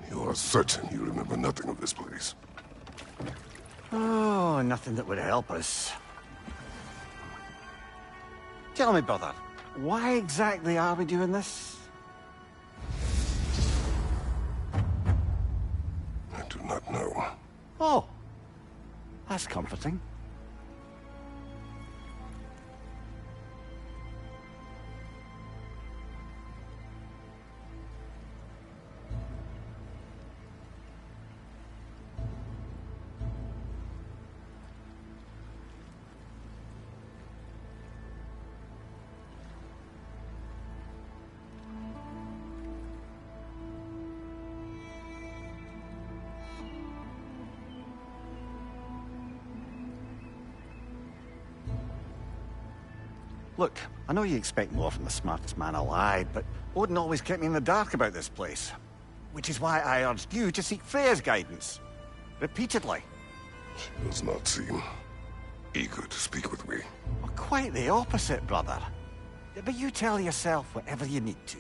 You are certain you remember nothing of this place? Oh, nothing that would help us. Tell me, brother, why exactly are we doing this? I do not know. Oh, that's comforting. Look, I know you expect more from the smartest man alive, but Odin always kept me in the dark about this place. Which is why I urged you to seek Freya's guidance. Repeatedly. She does not seem eager to speak with me. Well, quite the opposite, brother. But you tell yourself whatever you need to.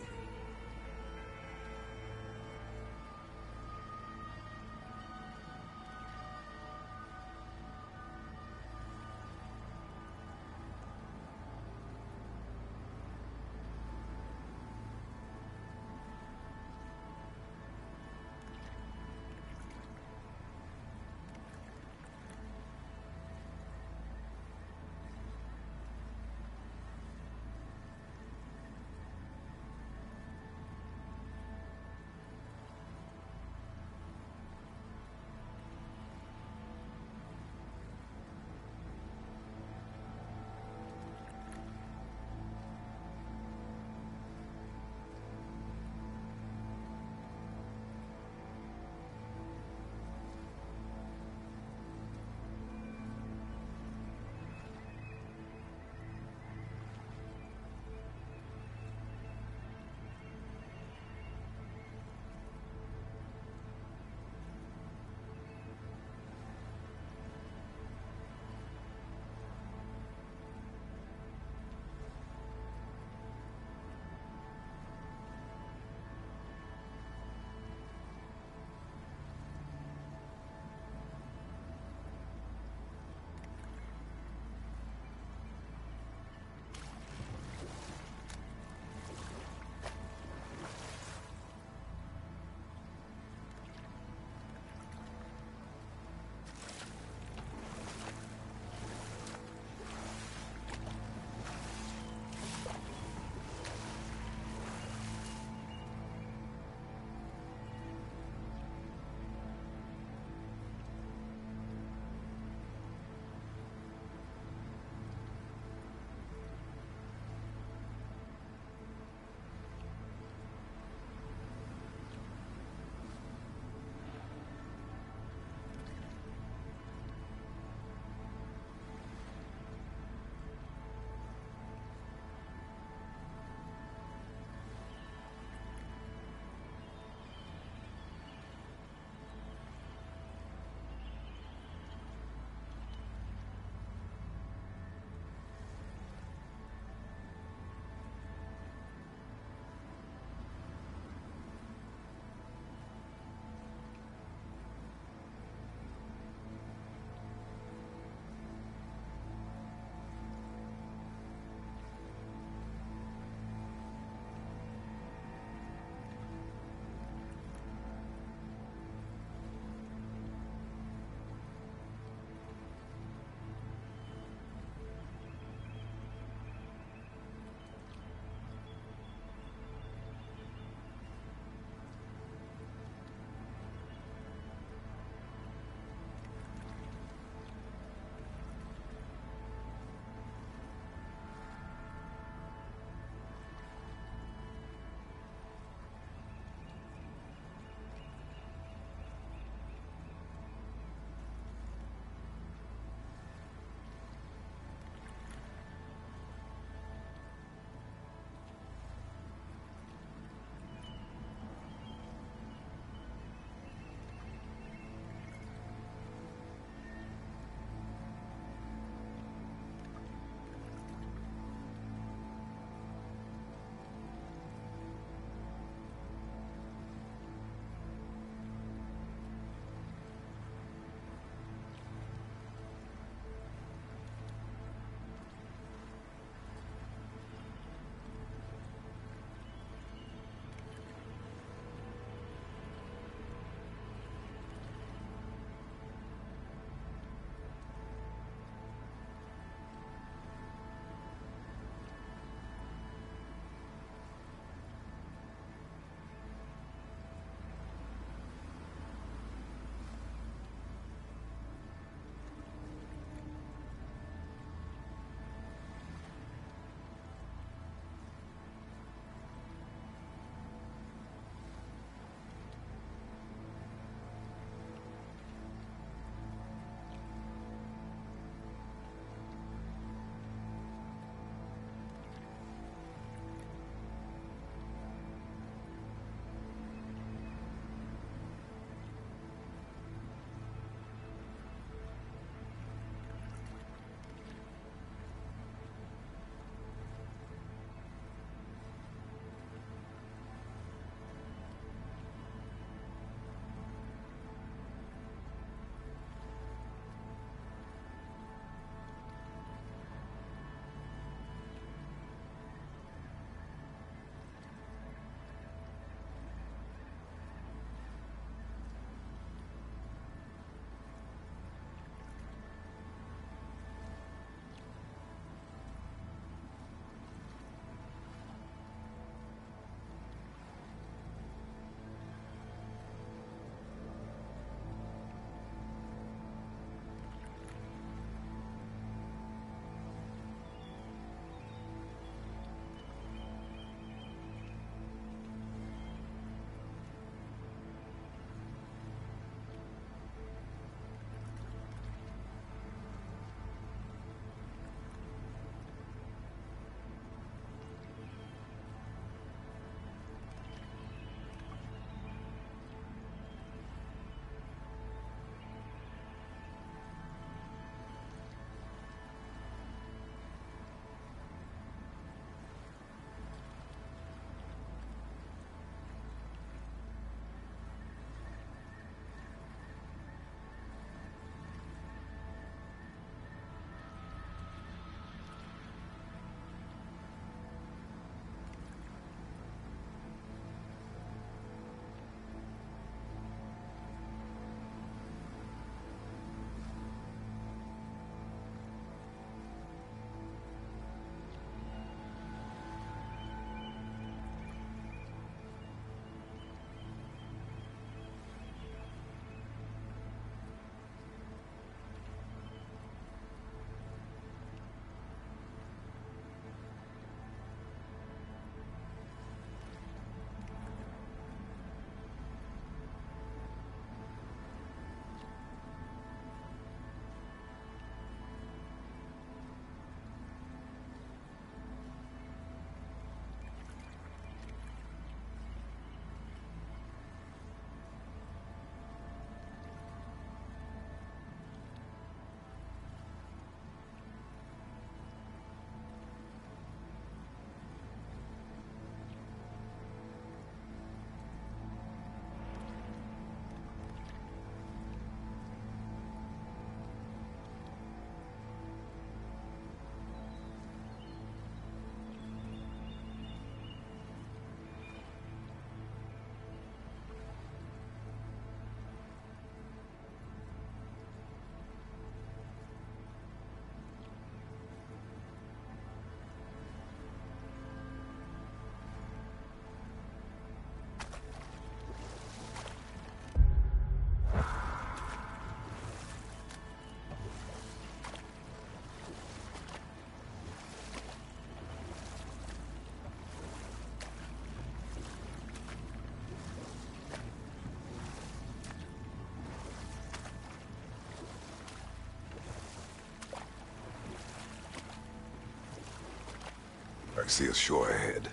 See a shore ahead.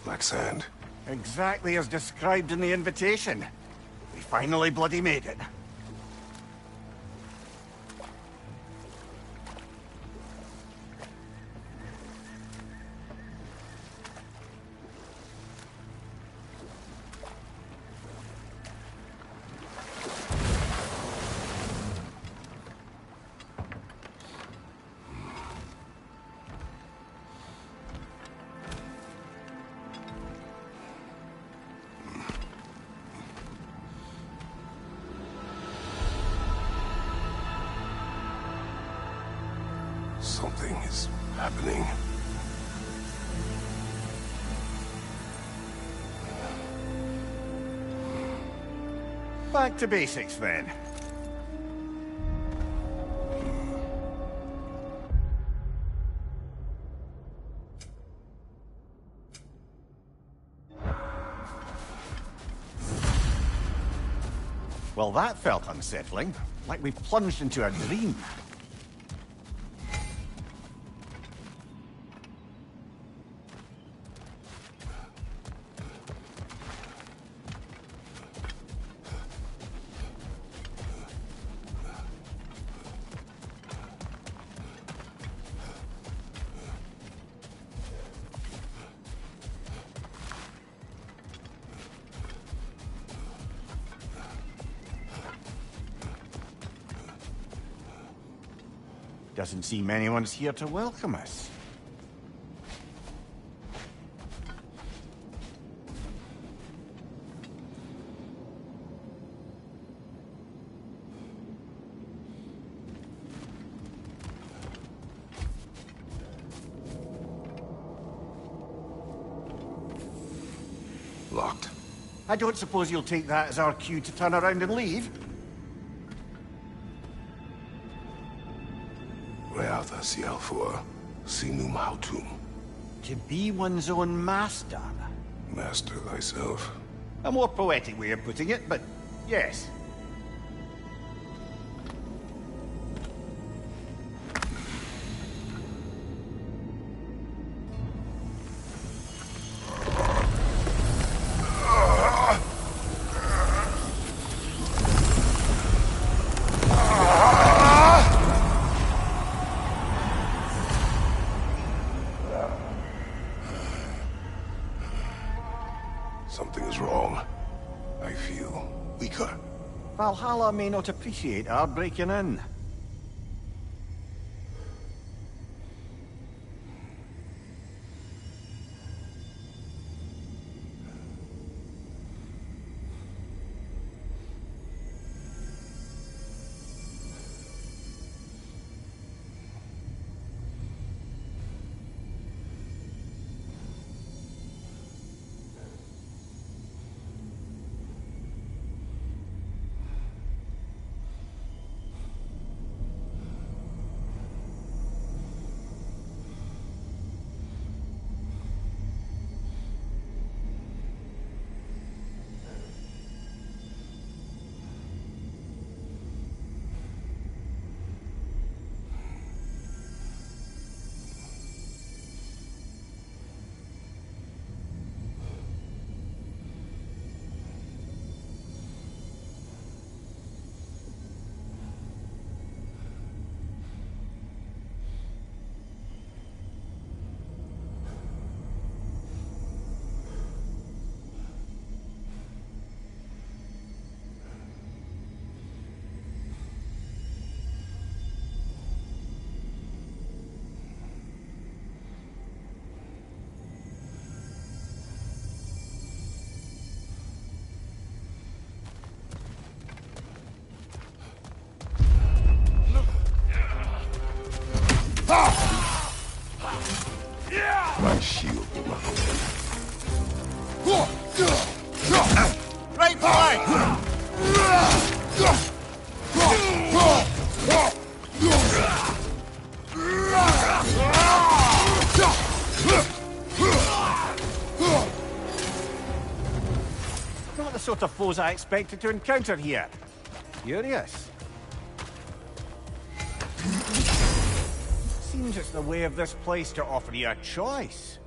Black sand. Exactly as described in the invitation. We finally bloody made it. Something is happening. Back to basics, then. Well, that felt unsettling. Like we plunged into a dream. Doesn't seem anyone's here to welcome us. Locked. I don't suppose you'll take that as our cue to turn around and leave? Reatha Sialfur, Sinum Hautum. To be one's own master. Master thyself. A more poetic way of putting it, but yes. Something is wrong. I feel weaker. Valhalla may not appreciate our breaking in. My shield will not hold. Right boy! Not the sort of foes I expected to encounter here. Curious. Seems it's the way of this place to offer you a choice.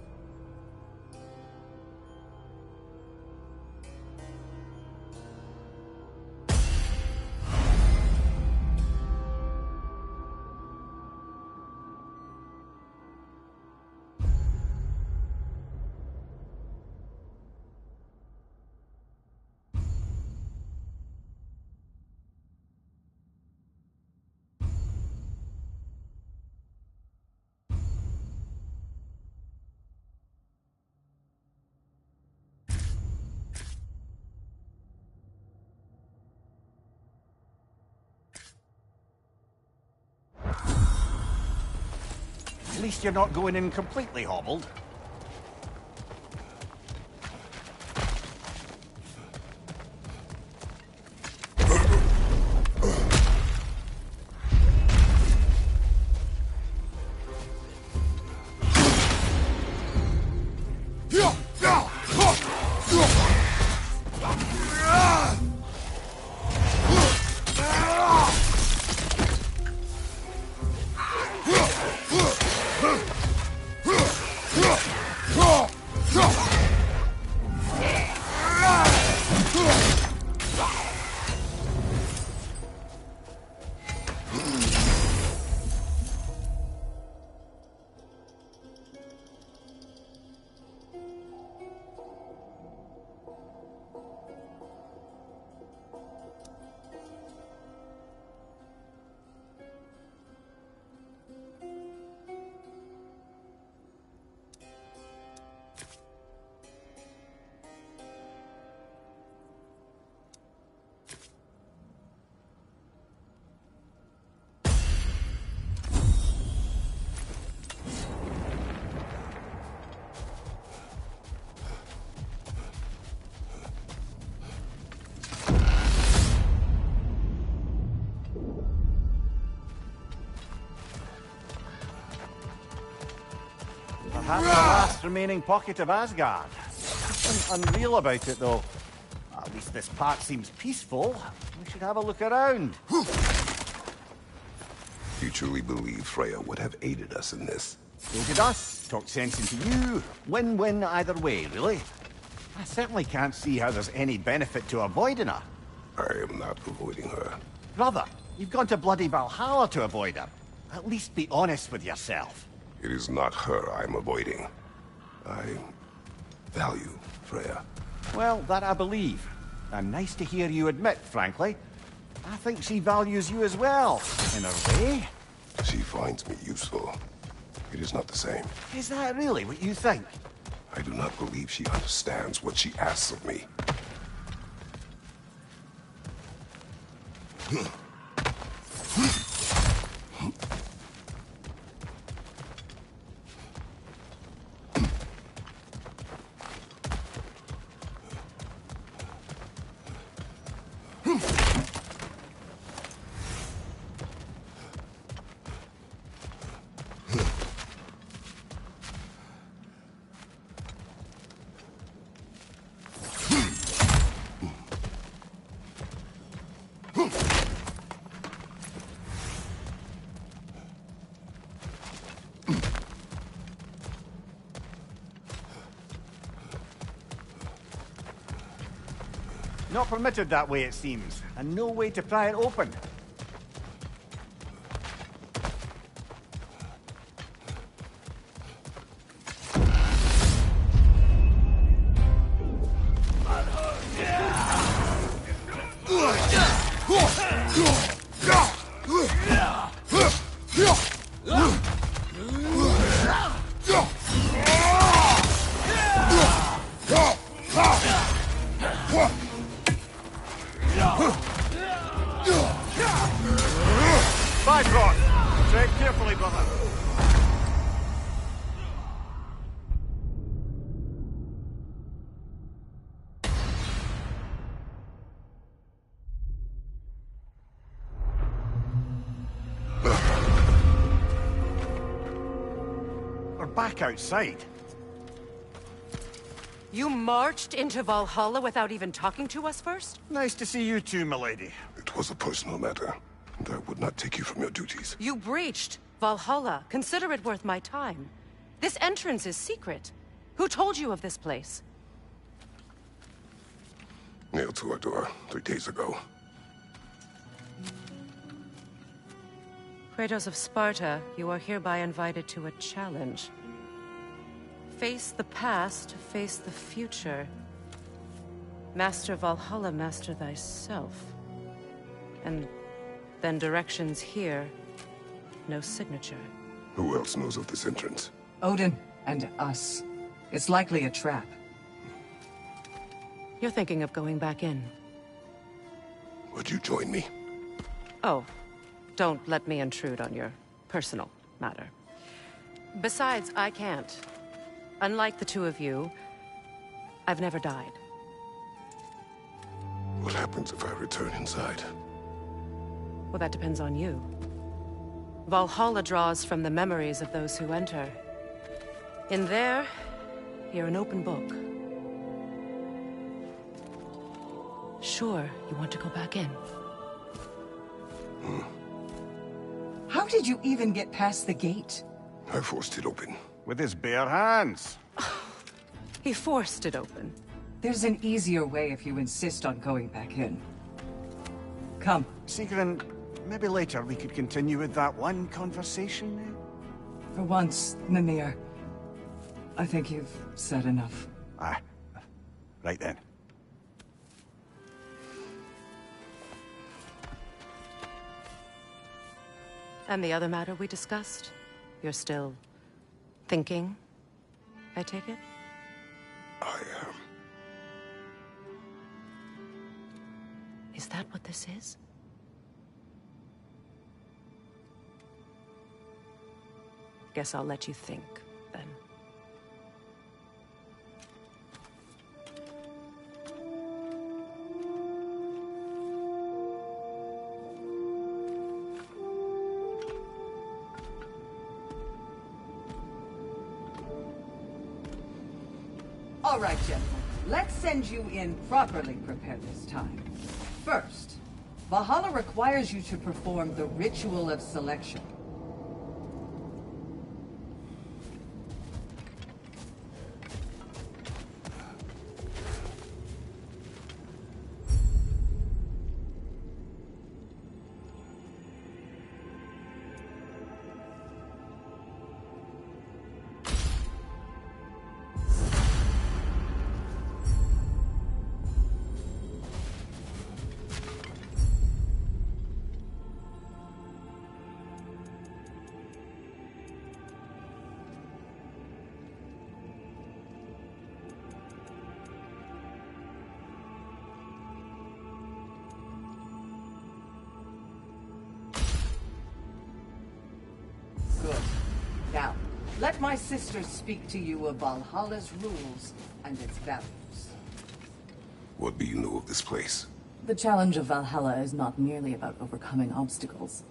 least you're not going in completely hobbled. Perhaps the last remaining pocket of Asgard. Something unreal about it, though. At least this part seems peaceful. We should have a look around. You truly believe Freya would have aided us in this? Aided us, talked sense into you. Win-win either way, really. I certainly can't see how there's any benefit to avoiding her. I am not avoiding her. Brother, you've gone to bloody Valhalla to avoid her. At least be honest with yourself. It is not her I'm avoiding. I value Freya. Well, that I believe. And nice to hear you admit, frankly. I think she values you as well, in a way. She finds me useful. It is not the same. Is that really what you think? I do not believe she understands what she asks of me. Not permitted that way, it seems, and no way to pry it open. Bifrost! Tread carefully, brother. We're back outside. You marched into Valhalla without even talking to us first? Nice to see you too, milady. It was a personal matter, and I would not take you from your duties. You breached Valhalla. Consider it worth my time. This entrance is secret. Who told you of this place? Nailed to our door 3 days ago. Kratos of Sparta, you are hereby invited to a challenge. Face the past, face the future. Master Valhalla, master thyself. And then directions here, no signature. Who else knows of this entrance? Odin and us. It's likely a trap. You're thinking of going back in. Would you join me? Oh, don't let me intrude on your personal matter. Besides, I can't. Unlike the two of you, I've never died. What happens if I return inside? Well, that depends on you. Valhalla draws from the memories of those who enter. In there, you're an open book. Sure, you want to go back in? How did you even get past the gate? I forced it open. With his bare hands. He forced it open. There's an easier way if you insist on going back in. Come. Sigrun, maybe later we could continue with that one conversation. For once, Mimir, I think you've said enough. Ah, right then. And the other matter we discussed? You're still thinking, I take it? I am. Is that what this is? Guess I'll let you think, then. All right, gentlemen. Let's send you in properly prepared this time. First, Valhalla requires you to perform the ritual of selection. Good. Now, let my sisters speak to you of Valhalla's rules and its values. What do you know of this place? The challenge of Valhalla is not merely about overcoming obstacles.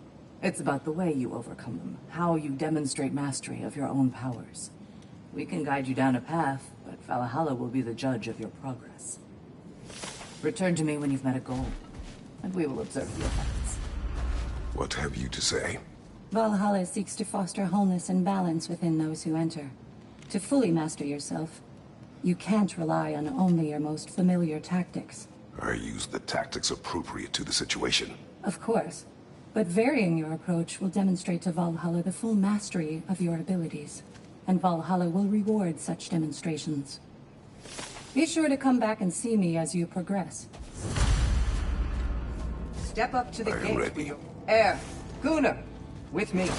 It's about the way you overcome them, how you demonstrate mastery of your own powers. We can guide you down a path, but Valhalla will be the judge of your progress. Return to me when you've met a goal, and we will observe the effects. What have you to say? Valhalla seeks to foster wholeness and balance within those who enter. To fully master yourself, you can't rely on only your most familiar tactics. I use the tactics appropriate to the situation. Of course, but varying your approach will demonstrate to Valhalla the full mastery of your abilities, and Valhalla will reward such demonstrations. Be sure to come back and see me as you progress. Step up to the I am gate ready. for your heir, Gunnar, with me.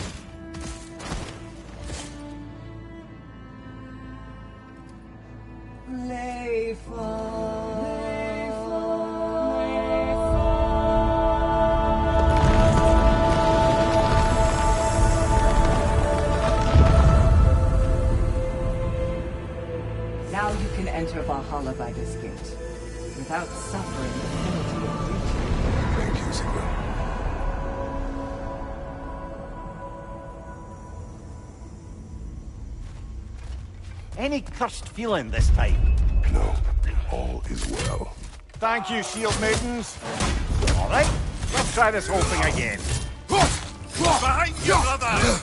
Now you can enter Valhalla by this gate, without suffering the penalty of breaching. Thank you, Sigrun. Any cursed feeling this time? No, all is well. Thank you, shield maidens. All right, let's try this whole thing again. Behind you, brother!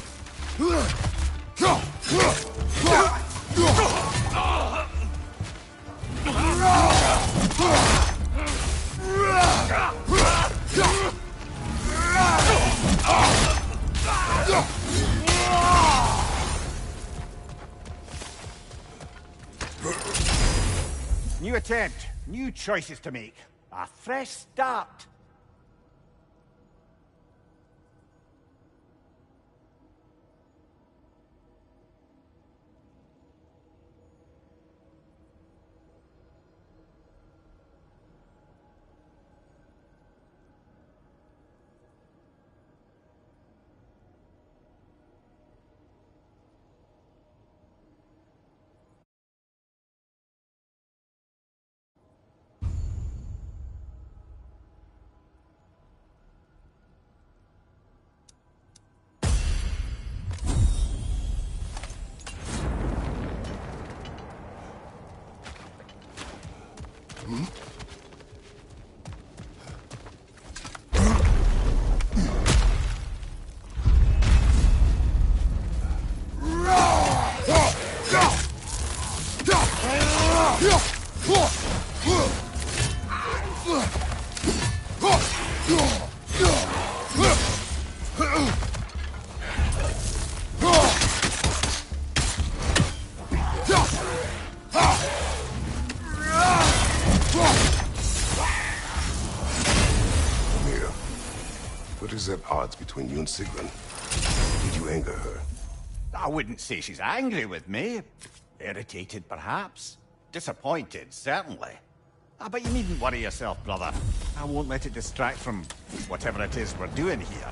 New attempt, new choices to make. A fresh start. Mira, what is at odds between you and Sigrun? Did you anger her? I wouldn't say she's angry with me. Irritated, perhaps. Disappointed, certainly. Ah, but you needn't worry yourself, brother. I won't let it distract from whatever it is we're doing here.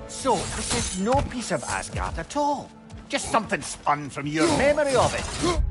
So, this is no piece of Asgard at all. Just something spun from your memory of it.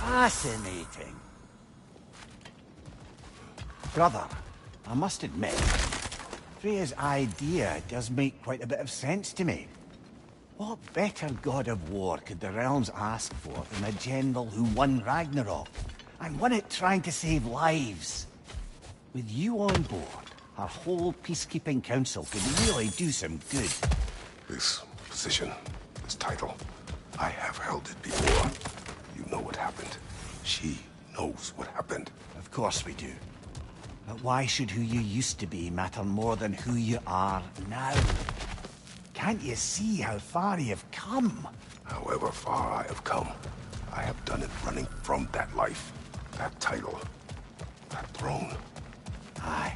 Fascinating. Brother, I must admit, Freya's idea does make quite a bit of sense to me. What better god of war could the realms ask for than a general who won Ragnarok, and won it trying to save lives? With you on board, our whole peacekeeping council could really do some good. This position, this title, I have held it before. You know what happened. She knows what happened. Of course we do. But why should who you used to be matter more than who you are now? Can't you see how far you've come? However far I have come, I have done it running from that life, that title, that throne. Aye.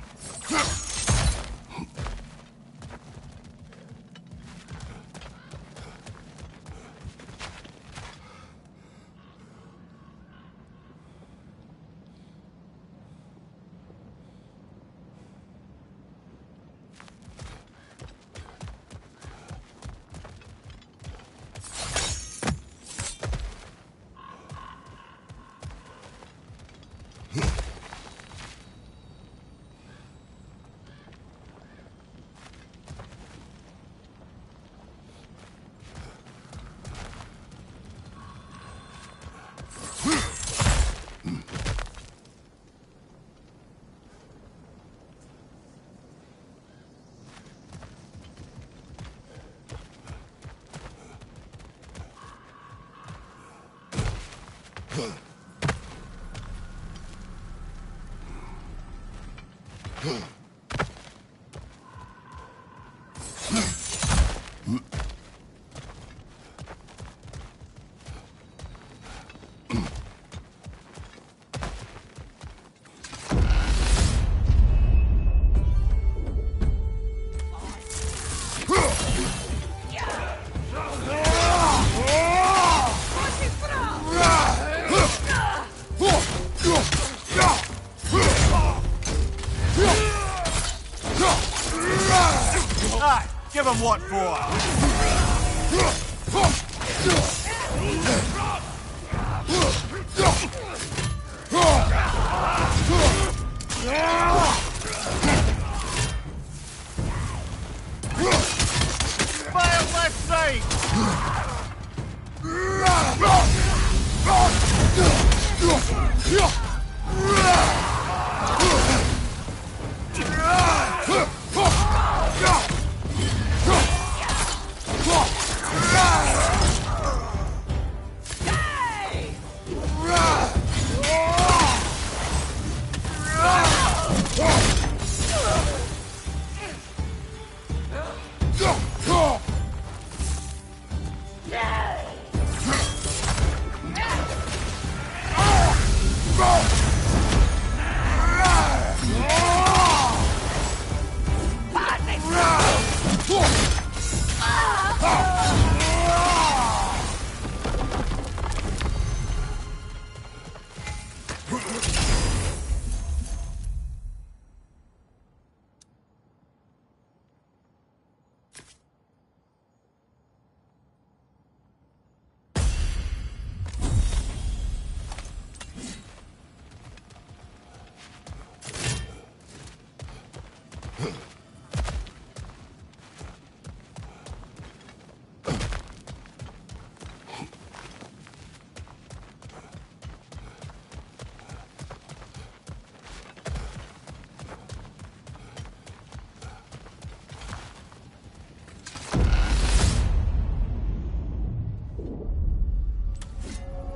Aye, give him what for? Fire left side!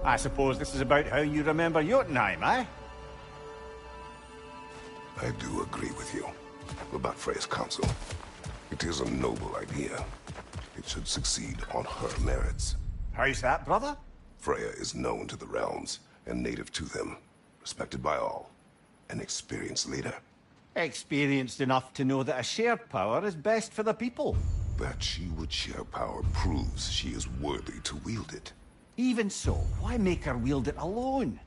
I suppose this is about how you remember Jotunheim, eh? I do agree with you about Freya's council. It is a noble idea. It should succeed on her merits. How's that, brother? Freya is known to the realms and native to them, respected by all. An experienced leader. Experienced enough to know that a shared power is best for the people. That she would share power proves she is worthy to wield it. Even so, why make her wield it alone?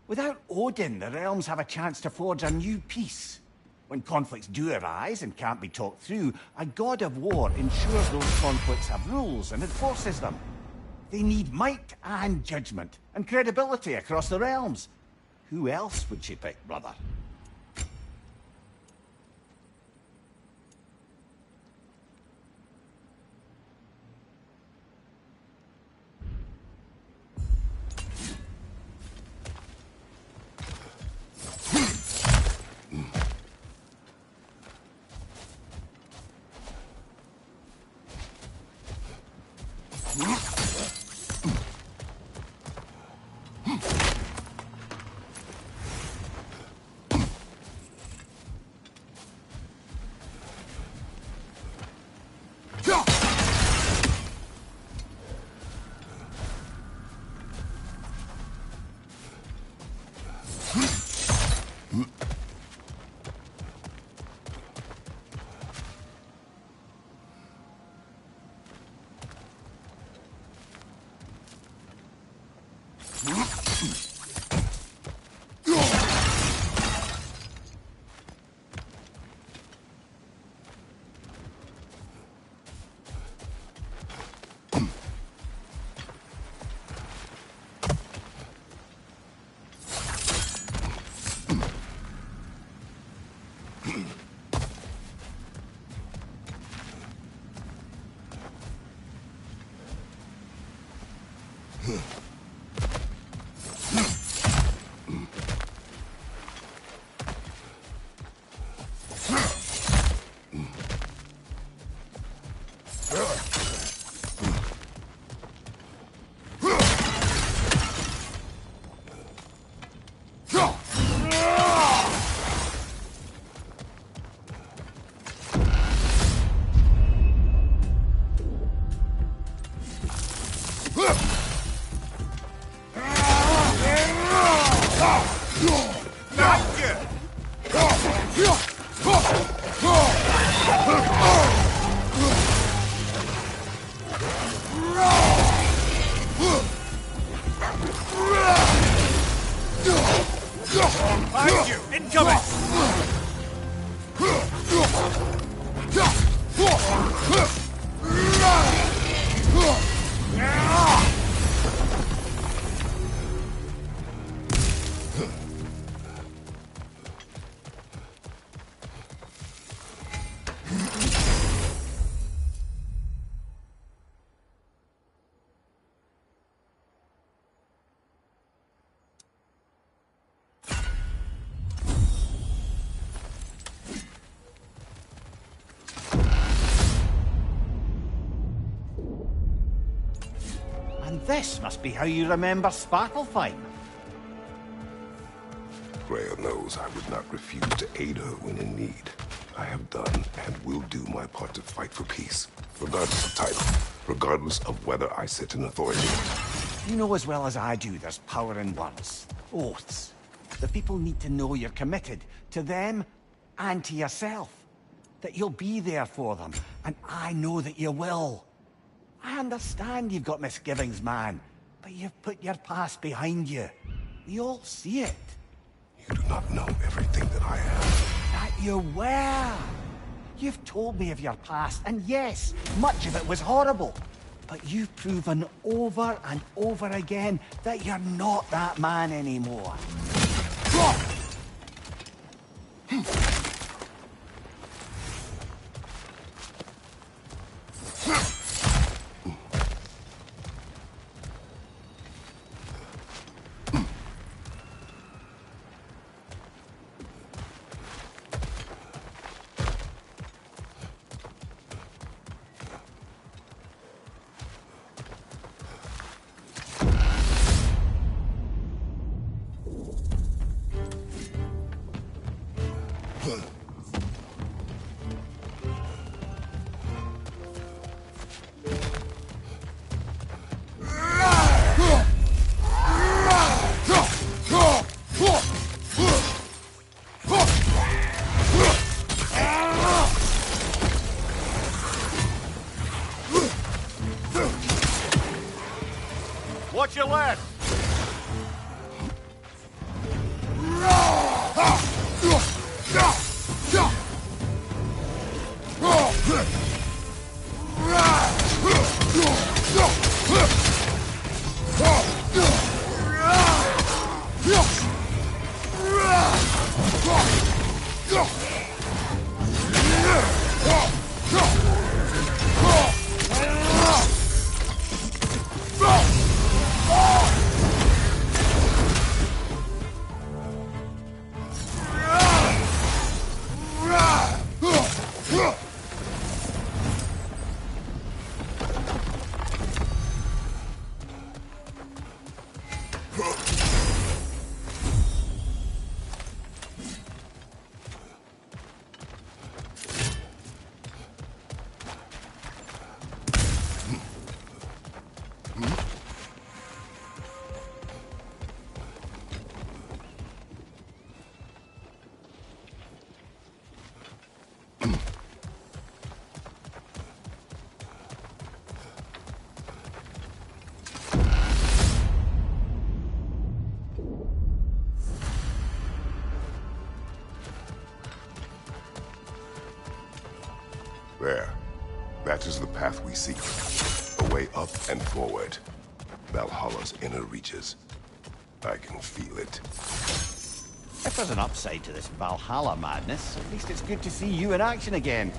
Without Odin, the realms have a chance to forge a new peace. When conflicts do arise and can't be talked through, a god of war ensures those conflicts have rules and enforces them. They need might and judgment, and credibility across the realms. Who else would she pick, brother? Behind you! Incoming! And this must be how you remember Svartalfheim. Freya knows I would not refuse to aid her when in need. I have done and will do my part to fight for peace, regardless of title, regardless of whether I sit in authority. You know as well as I do there's power in words, oaths. The people need to know you're committed to them and to yourself. That you'll be there for them, and I know that you will. I understand you've got misgivings, man, but you've put your past behind you. We all see it. You do not know everything that I am. That you were. You've told me of your past, and yes, much of it was horrible. But you've proven over and over again that you're not that man anymore. Watch your left! secret. A way up and forward. Valhalla's inner reaches. I can feel it. If there's an upside to this Valhalla madness, at least it's good to see you in action again.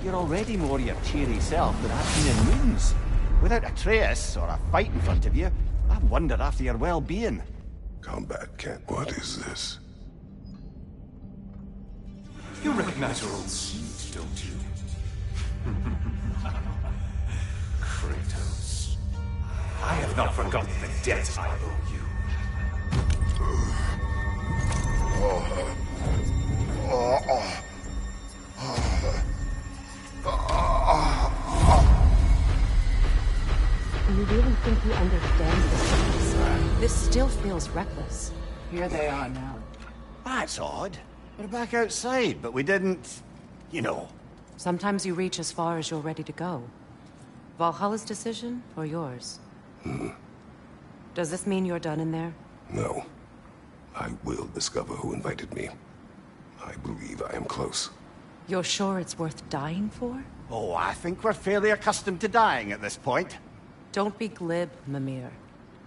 You're already more your cheery self than I've seen in moons. Without Atreus or a fight in front of you, I wonder after your well-being. Combat can't. What is this? You recognize your old seat, don't you? Kratos. I have not forgotten the debt I owe you. You really think he understands this? This still feels reckless. Here they are now. That's odd. We're back outside, but we didn't... you know. Sometimes you reach as far as you're ready to go. Valhalla's decision, or yours? Does this mean you're done in there? No. I will discover who invited me. I believe I am close. You're sure it's worth dying for? Oh, I think we're fairly accustomed to dying at this point. Don't be glib, Mimir.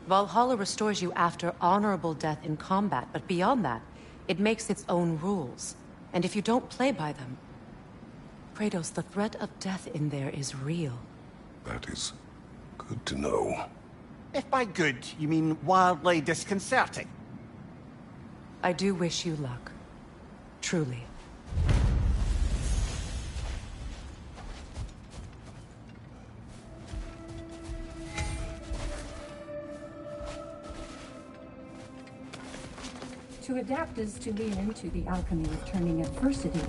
Valhalla restores you after honorable death in combat, but beyond that, it makes its own rules. And if you don't play by them... Kratos, the threat of death in there is real. That is good to know. If by good, you mean wildly disconcerting. I do wish you luck. Truly. To adapt is to lean into the alchemy of turning adversity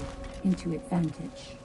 into advantage.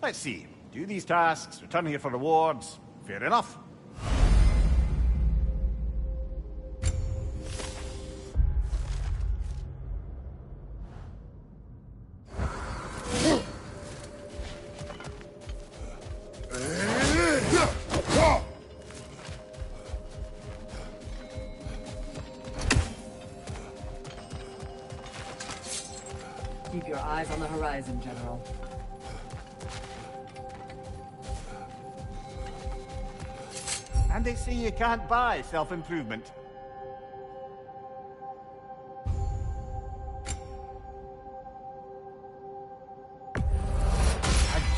Let's see. Do these tasks, return here for rewards. Fair enough. Keep your eyes on the horizon, General. And they say you can't buy self-improvement.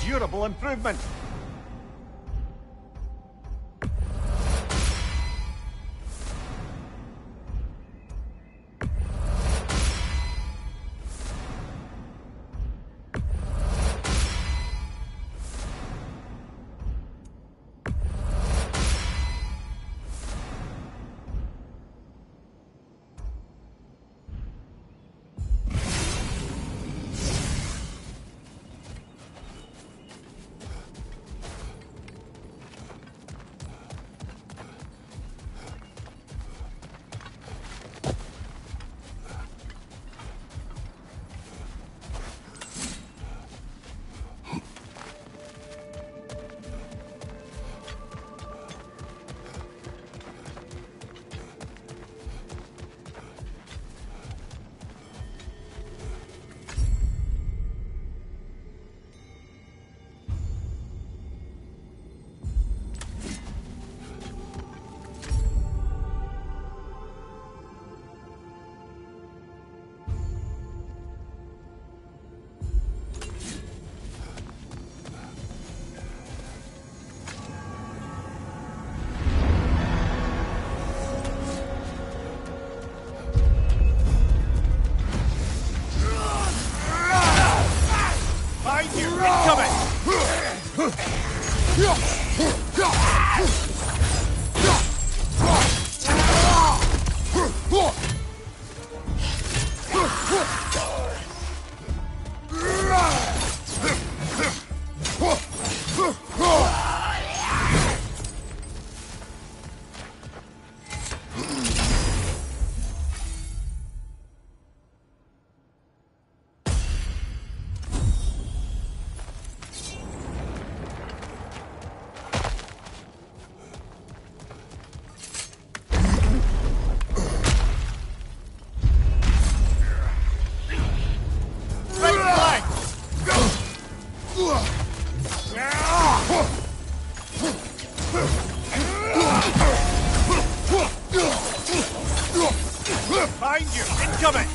durable improvement. Behind you! Incoming!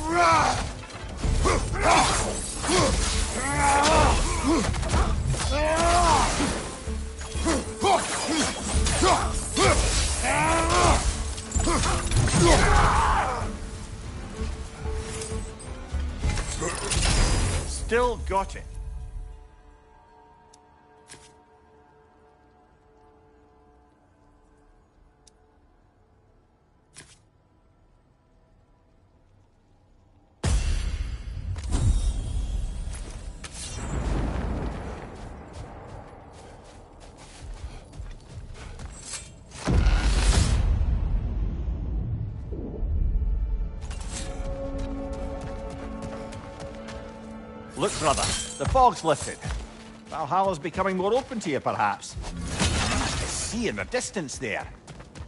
Still got it. Look, brother, the fog's lifted. Valhalla's becoming more open to you, perhaps. I see in the distance there.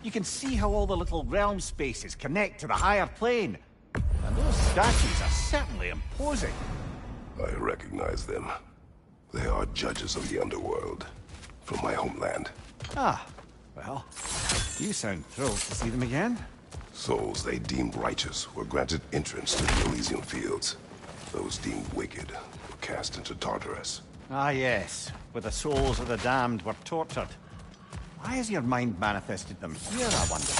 You can see how all the little realm spaces connect to the higher plane. And those statues are certainly imposing. I recognize them. They are judges of the underworld, from my homeland. Ah, well, you sound thrilled to see them again. Souls they deemed righteous were granted entrance to the Elysian fields. Those deemed wicked were cast into Tartarus. Ah, yes, where the souls of the damned were tortured. Why has your mind manifested them here, I wonder?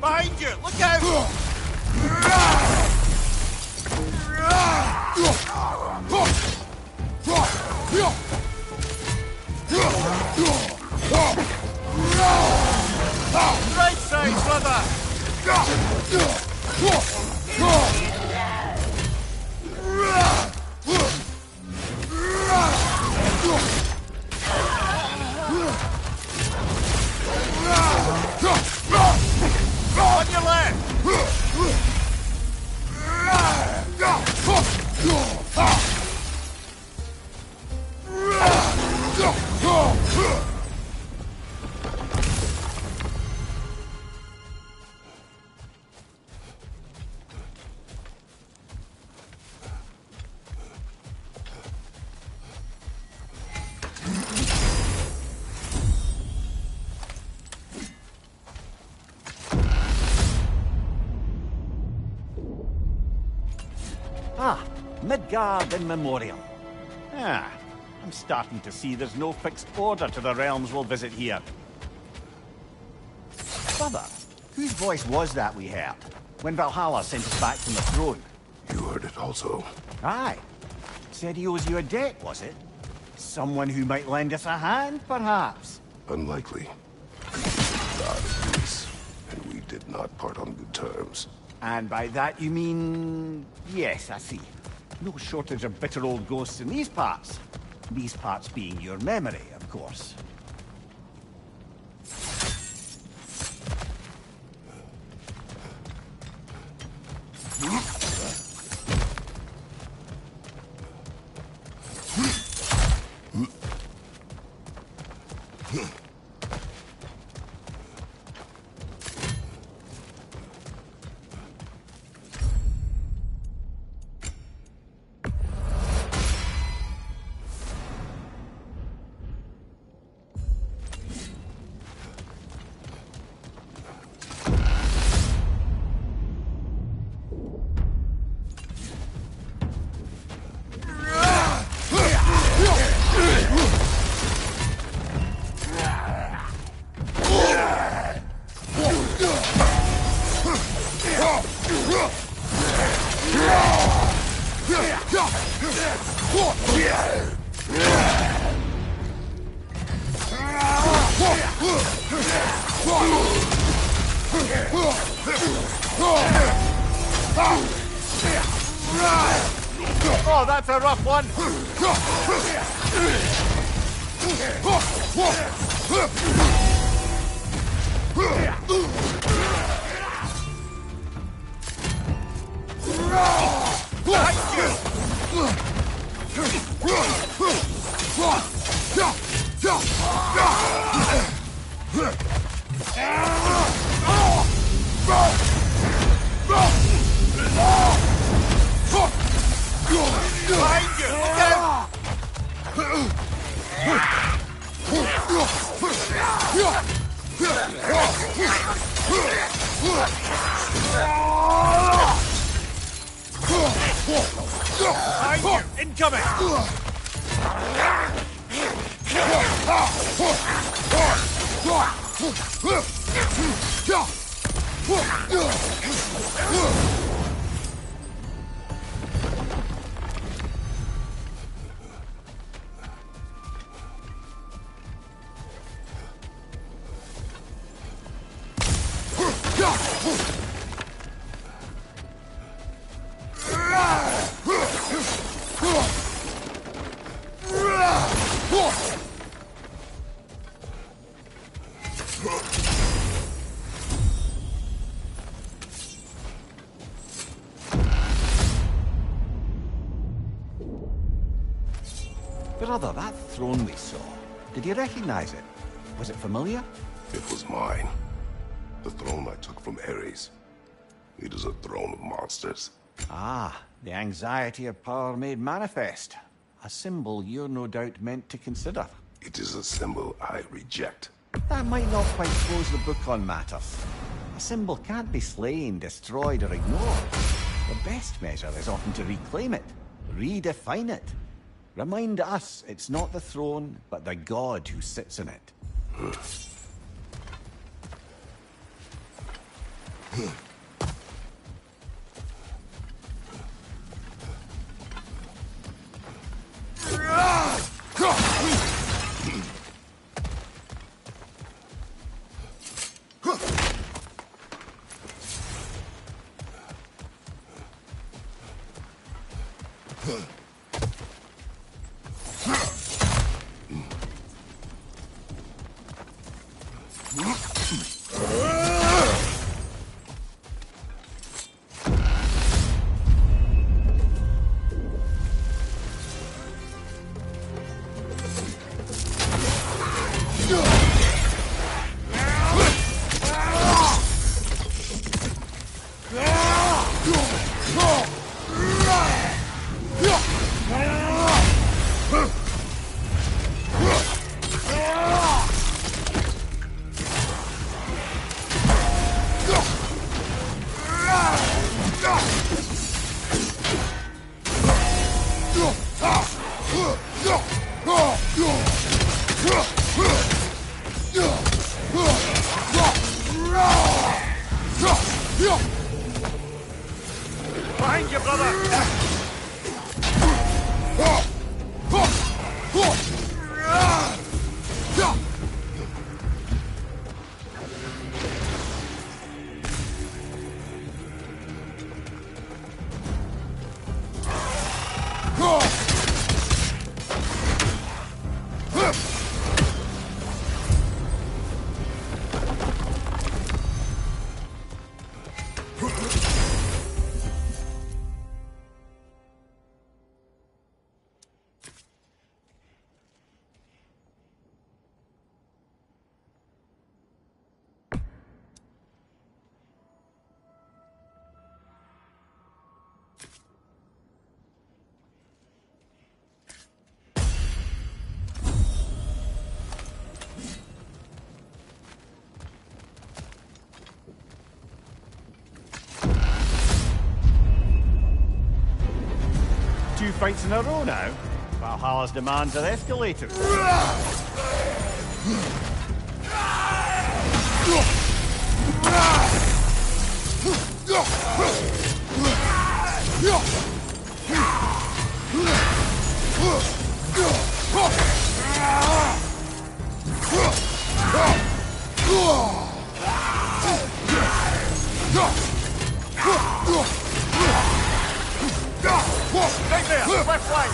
Behind you! Look out! Right side, brother! On your left! Ah, Midgard in Memoriam. Ah, I'm starting to see there's no fixed order to the realms we'll visit here. Brother, whose voice was that we heard when Valhalla sent us back from the throne? You heard it also. Aye. Said he owes you a debt, was it? Someone who might lend us a hand, perhaps? Unlikely. God is peace, and we did not part on good terms. And by that you mean... Yes, I see. No shortage of bitter old ghosts in these parts. These parts being your memory, of course. Oh, that's a rough one! Behind you! Look out! Behind you! Incoming! Brother, that throne we saw, did you recognize it? Was it familiar? It was mine. The throne I took from Ares. It is a throne of monsters. Ah, the anxiety of power made manifest. A symbol you're no doubt meant to consider. It is a symbol I reject. That might not quite close the book on matters. A symbol can't be slain, destroyed, or ignored. The best measure is often to reclaim it, redefine it. Remind us it's not the throne, but the god who sits in it. Behind you, brother! Two fights in a row now. Valhalla's demands are escalated. Stay there! Left flank!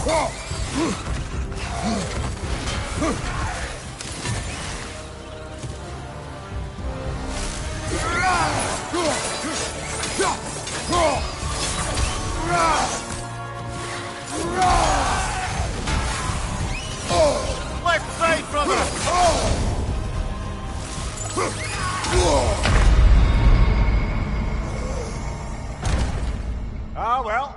Left side, brother! Ah, well.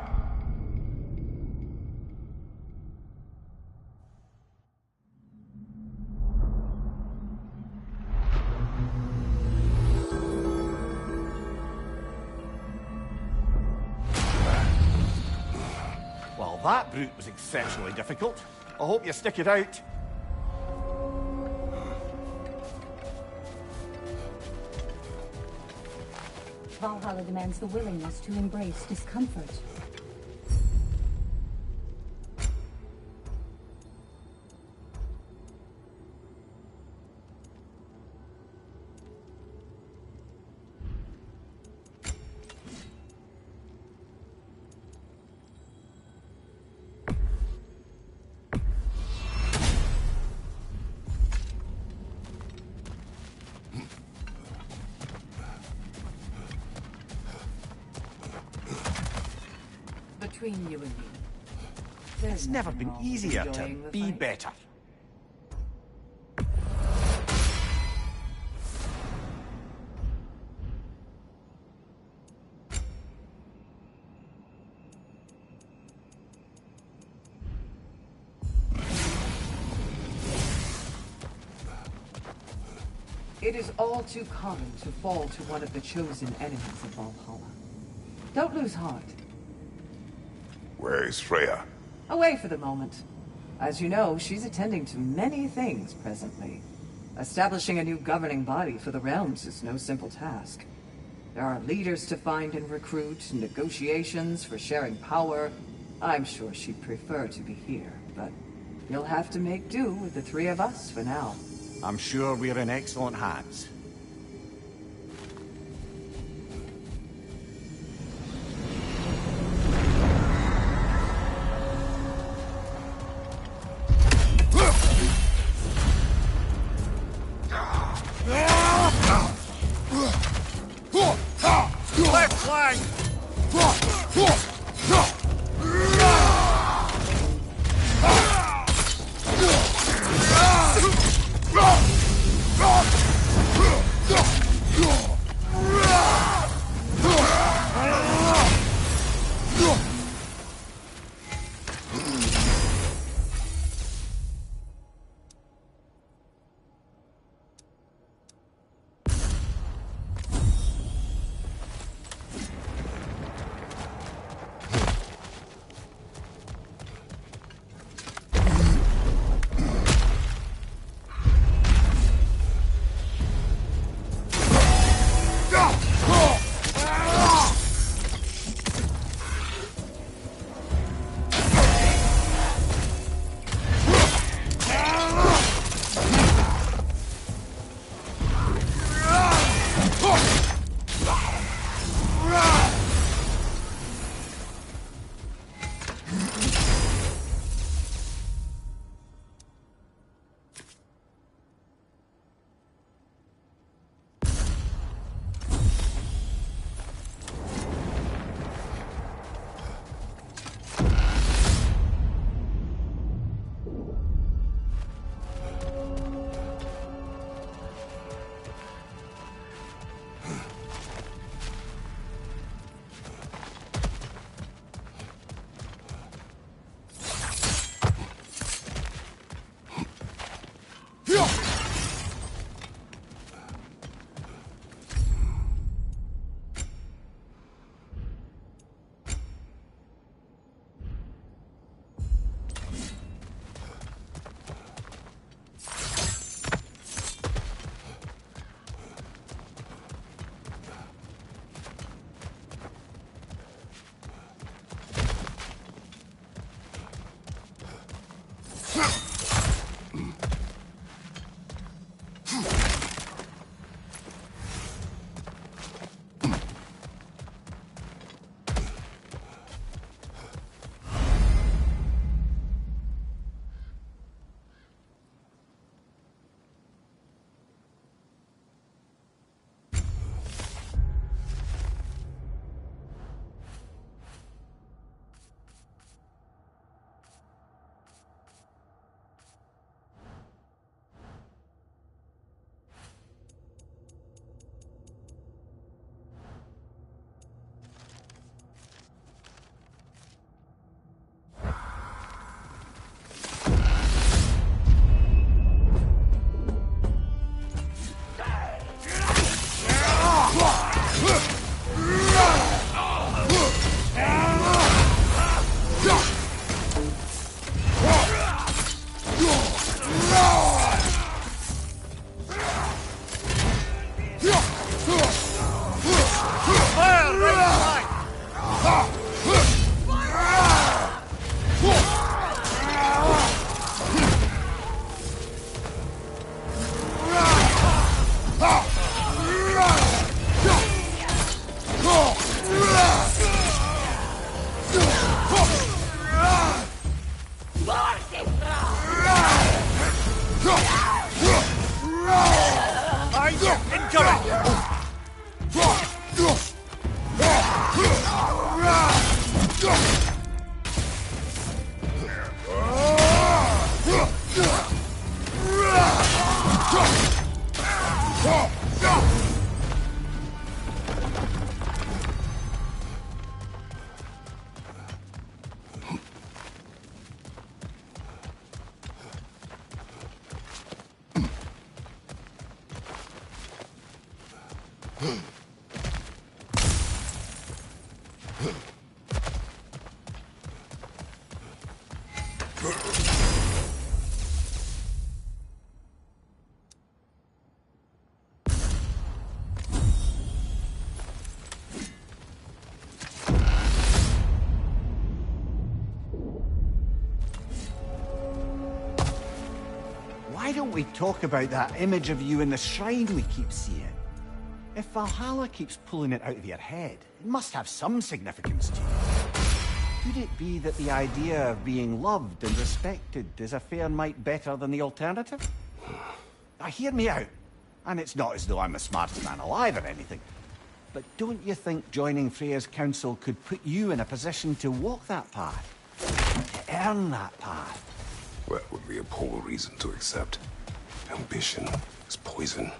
Well, that brute was exceptionally difficult. I hope you stick it out. Valhalla demands the willingness to embrace discomfort. Between you and me, It's never been easier to be better. It is all too common to fall to one of the chosen enemies of Valhalla. Don't lose heart. Where is Freya? Away for the moment. As you know, she's attending to many things presently. Establishing a new governing body for the realms is no simple task. There are leaders to find and recruit, negotiations for sharing power. I'm sure she'd prefer to be here, but you'll have to make do with the three of us for now. I'm sure we're in excellent hands. Left flank! Why don't we talk about that image of you in the shrine we keep seeing? If Valhalla keeps pulling it out of your head, it must have some significance to you. Could it be that the idea of being loved and respected is a fair mite better than the alternative? Now, hear me out. And it's not as though I'm the smartest man alive or anything. But don't you think joining Freya's council could put you in a position to walk that path? To earn that path? That would be a poor reason to accept. Ambition is poison.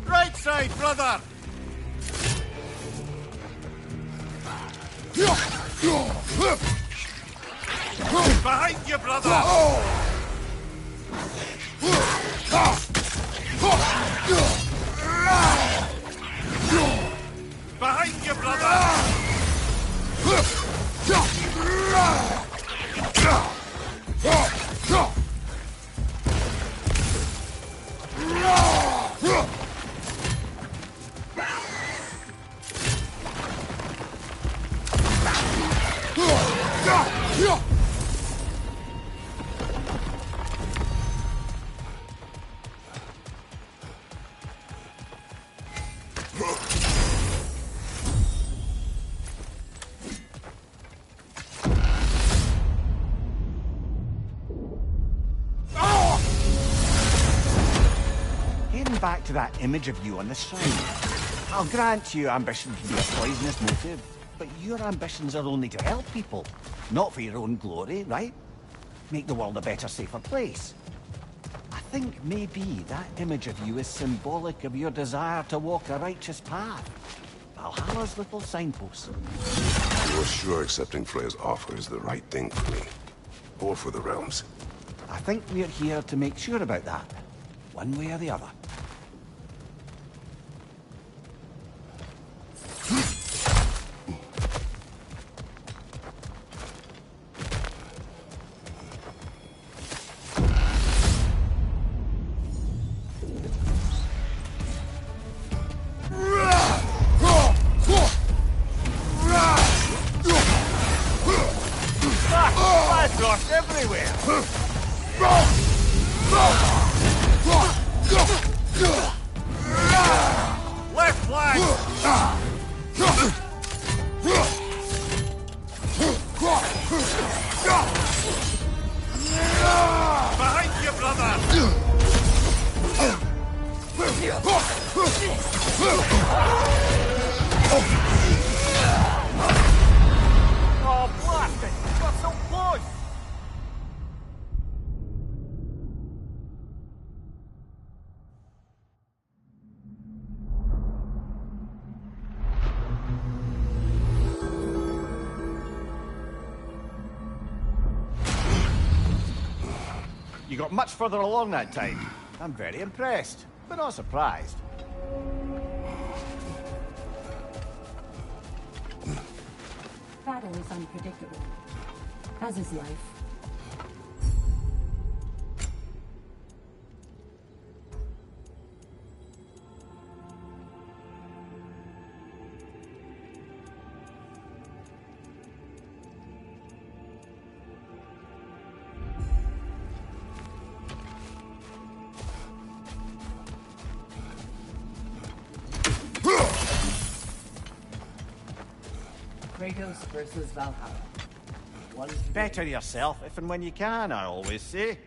Right side, brother! Behind you, brother! Behind you, brother! Getting back to that image of you on the shrine. I'll grant you ambition can be a poisonous motive, but your ambitions are only to help people, not for your own glory, right? Make the world a better, safer place. I think maybe that image of you is symbolic of your desire to walk a righteous path. Valhalla's little signpost. You're sure accepting Freya's offer is the right thing for me? Or for the realms? I think we're here to make sure about that, one way or the other. Drops everywhere! Left flank! Behind you, brother! Oh, blast it! You got so close! You got much further along that time. I'm very impressed, but not surprised. Battle is unpredictable, as is life. Kratos versus Valhalla. One Better yourself if and when you can, I always say.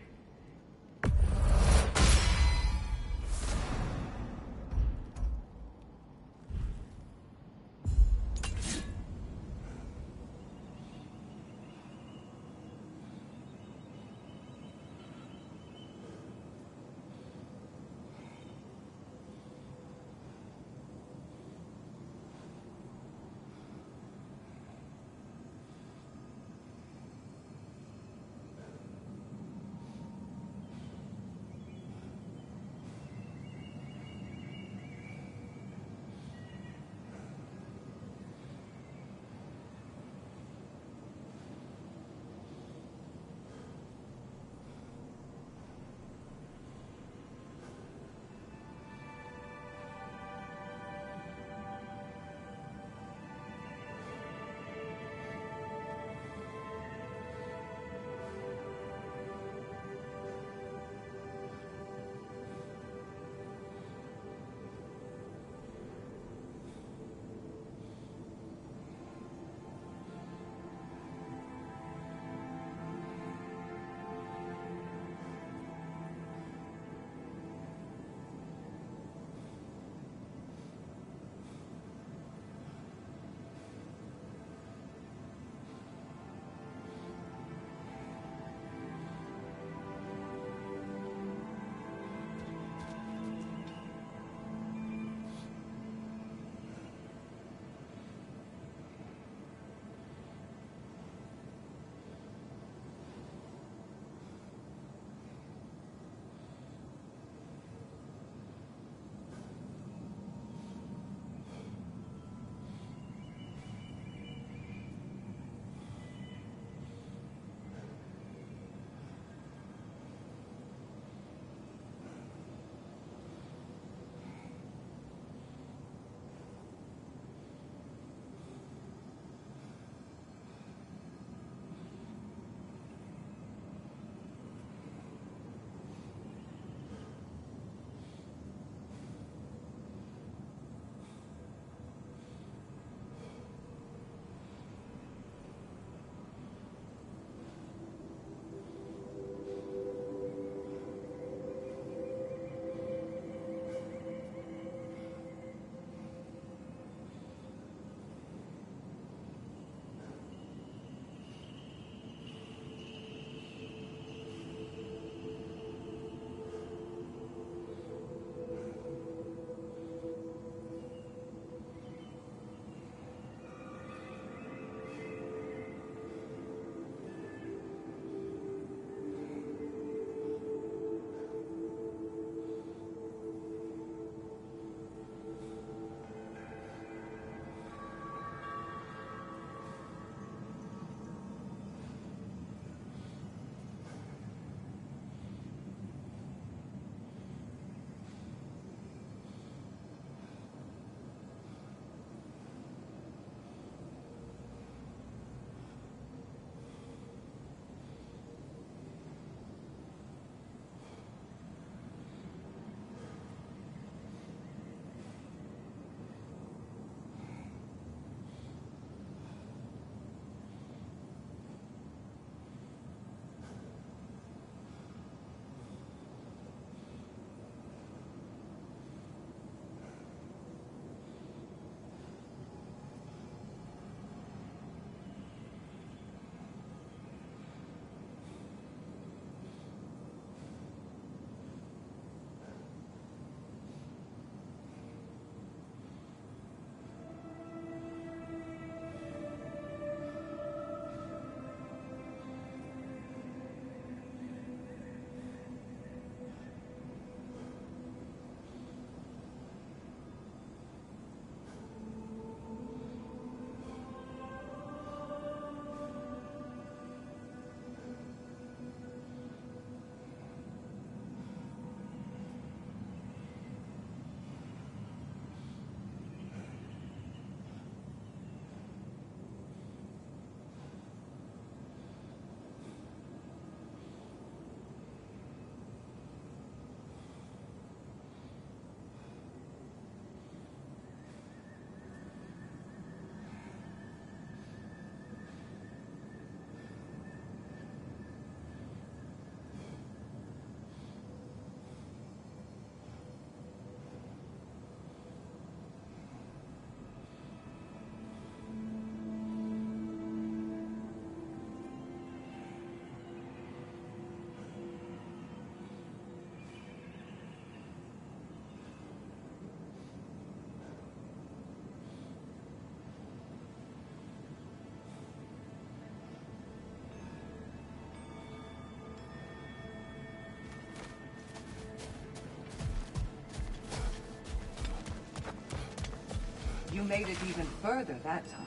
made it even further that time.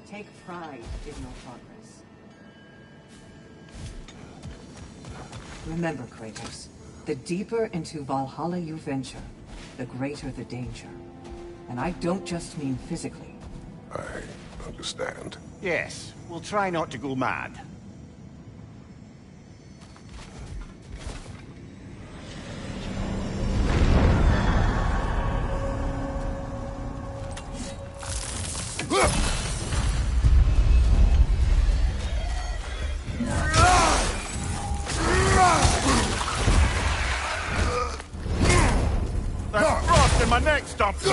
Take pride in your progress. Remember, Kratos, the deeper into Valhalla you venture, the greater the danger. And I don't just mean physically. I understand. Yes, we'll try not to go mad. That frost in my neck stops.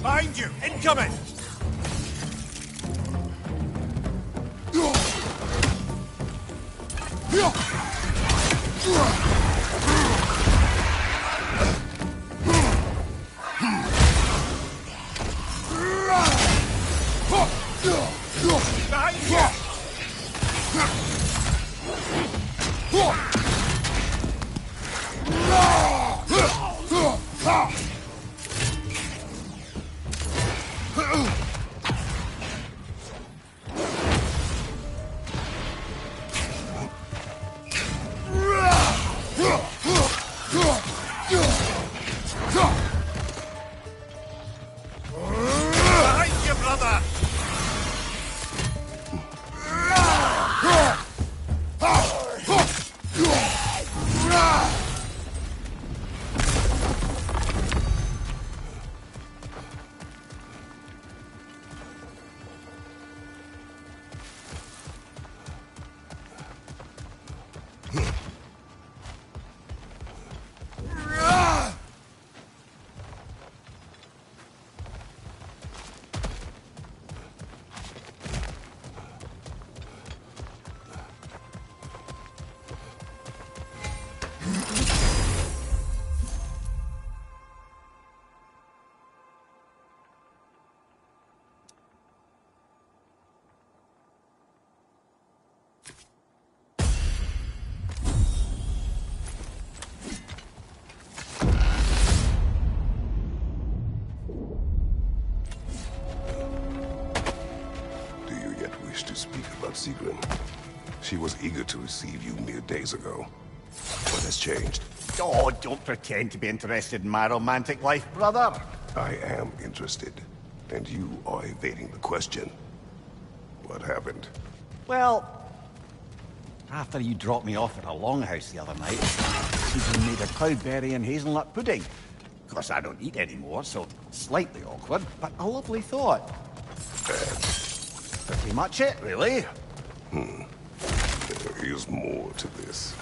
Behind you! Incoming! Behind you! Behind you, brother! Do you yet wish to speak about Sigrun? She was eager to receive you mere days ago. What has changed? Oh, don't pretend to be interested in my romantic life, brother. I am interested, and you are evading the question. What happened? Well, after you dropped me off at a longhouse the other night, Stephen made a cloudberry and hazelnut pudding. Of course, I don't eat anymore, so slightly awkward, but a lovely thought. Pretty much it, really. There is more to this.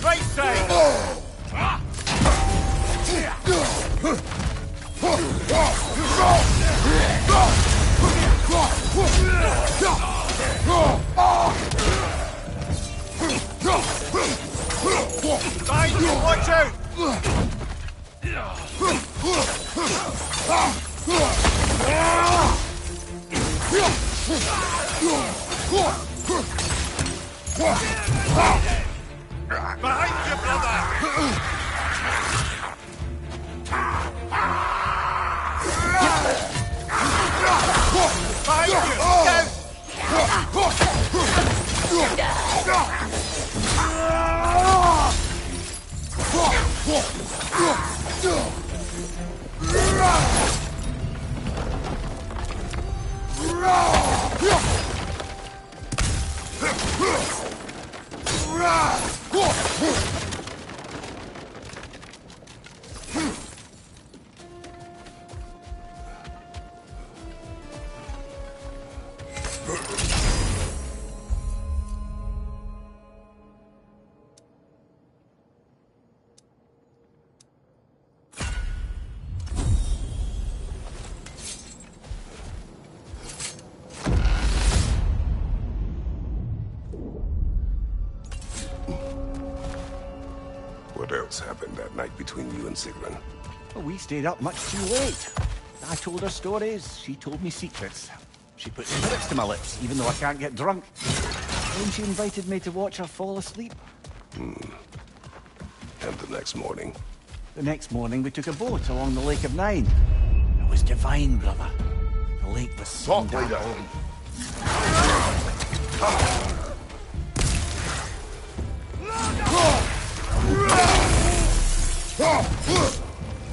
Great save! Behind you, watch out! Behind you, brother! Behind you! Go! What else happened that night between you and Sigrun? Well, we stayed up much too late. I told her stories, she told me secrets. She put spirits to my lips, even though I can't get drunk. Then she invited me to watch her fall asleep. And the next morning? The next morning, we took a boat along the Lake of Nine. It was divine, brother. The lake was so Talk later.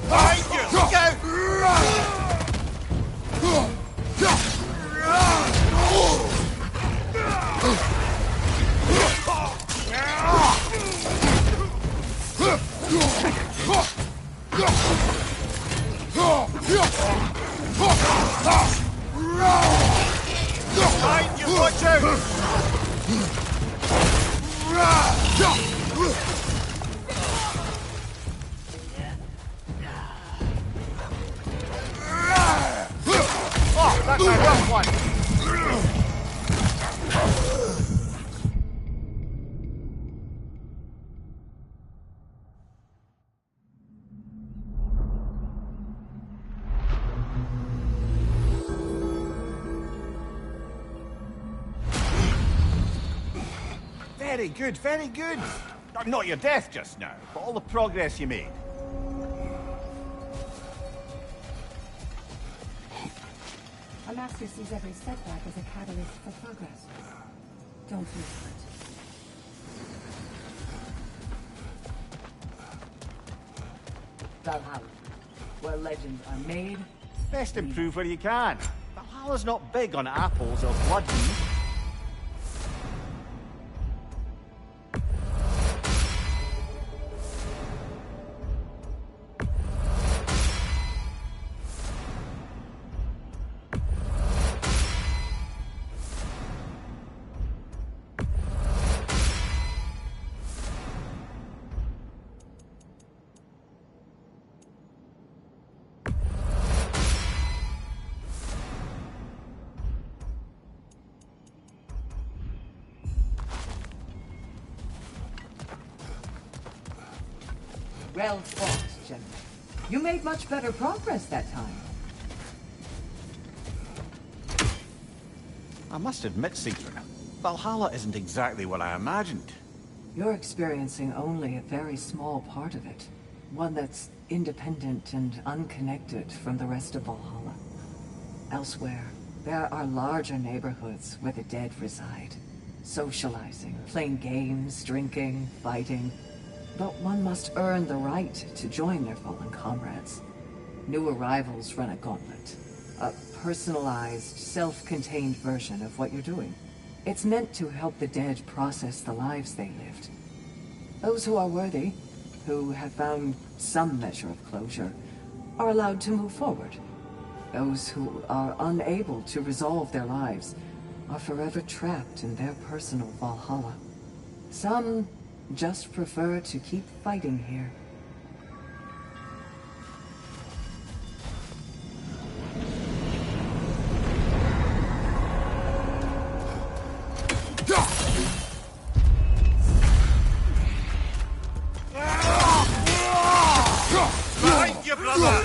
Behind you! Go! Behind you, watch out! Oh, that's a rough one! Very good, very good. Not your death just now, but all the progress you made. A master sees every setback as a catalyst for progress. Don't lose heart. Valhalla, where legends are made. Best improve where you can. Valhalla's not big on apples or blood mead. Well fought, General. You made much better progress that time. I must admit, Sigrun, Valhalla isn't exactly what I imagined. You're experiencing only a very small part of it. One that's independent and unconnected from the rest of Valhalla. Elsewhere, there are larger neighborhoods where the dead reside. Socializing, playing games, drinking, fighting. But one must earn the right to join their fallen comrades. New arrivals run a gauntlet. A personalized, self-contained version of what you're doing. It's meant to help the dead process the lives they lived. Those who are worthy, who have found some measure of closure, are allowed to move forward. Those who are unable to resolve their lives are forever trapped in their personal Valhalla. Some just prefer to keep fighting here. Behind you, brother!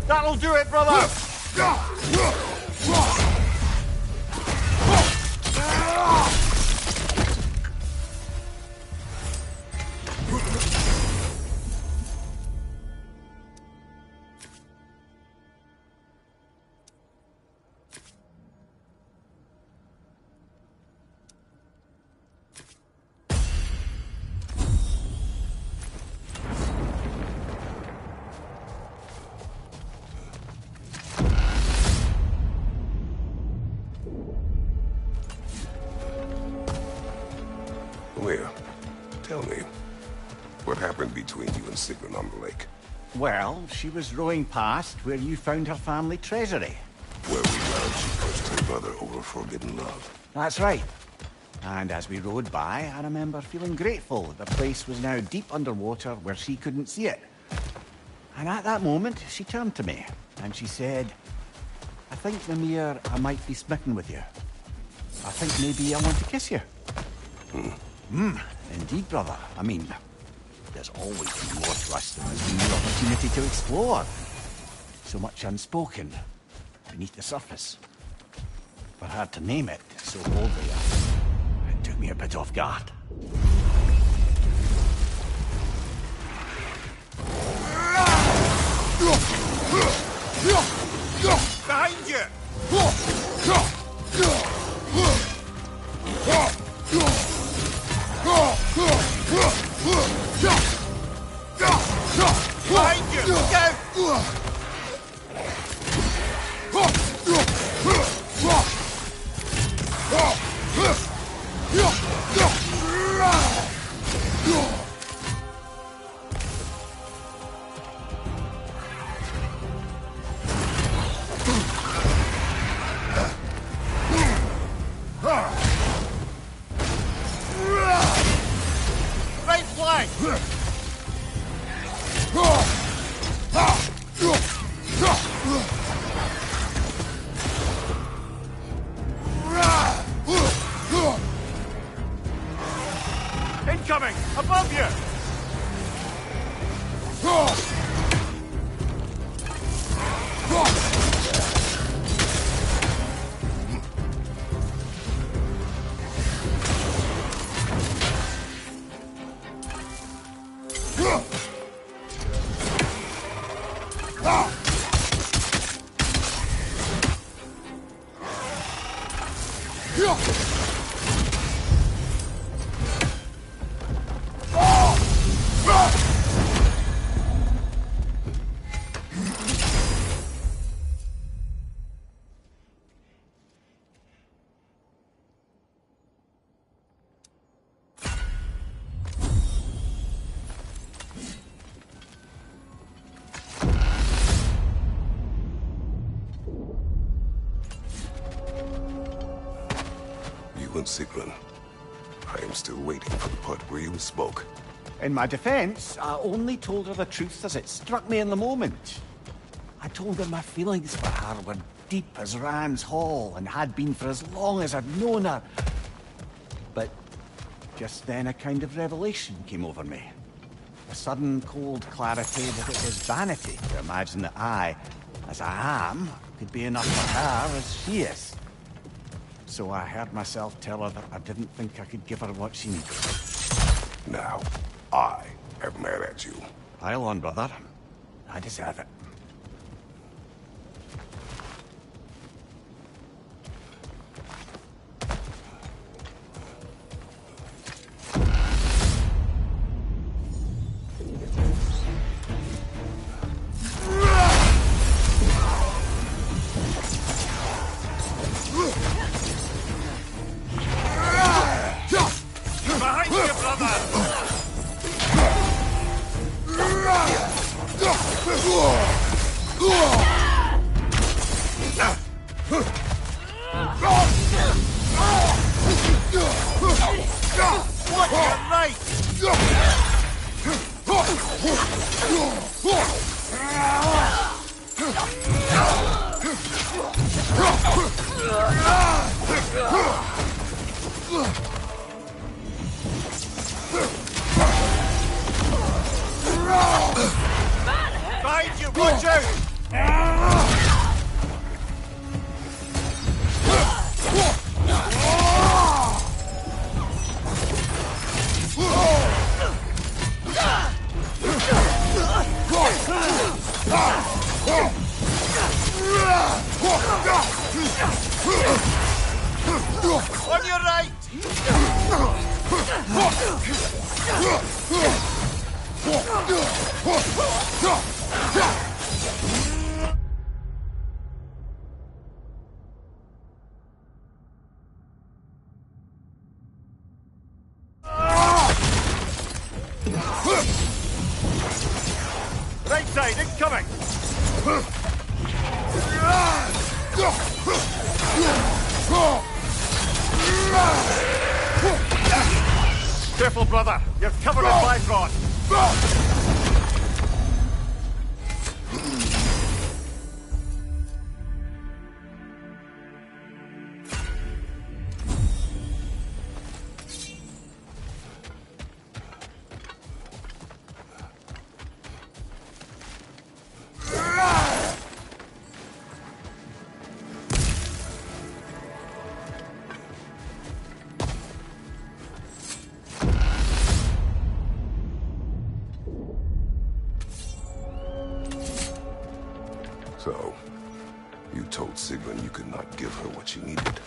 That'll do it, brother! Where? Tell me. What happened between you and Sigrun on the lake? Well, she was rowing past where you found her family treasury. Where we learned she cursed her brother over forbidden love. That's right. And as we rowed by, I remember feeling grateful that the place was now deep underwater where she couldn't see it. And at that moment, she turned to me, and she said, I think, Mimir, I might be smitten with you. I think maybe I want to kiss you. Indeed, brother. I mean, there's always been more to us than there's been the opportunity to explore. So much unspoken, beneath the surface. For her to name it so boldly, it took me a bit off guard. Behind you! Behind you! Go! Right flank! Incoming! Above you! Sigrun. I am still waiting for the part where you spoke. In my defense, I only told her the truth as it struck me in the moment. I told her my feelings for her were deep as Rand's Hall and had been for as long as I'd known her. But just then a kind of revelation came over me. A sudden cold clarity that it was vanity to imagine that I, as I am, could be enough for her as she is. So I heard myself tell her that I didn't think I could give her what she needed. Now, I am mad at you. Pile on, brother. I deserve it. Behind you, brother! What a right! Behind you, watch out! On your right! Right side, incoming! Careful, brother! You're covered in Bifrost! So, you told Sigrun you could not give her what she needed.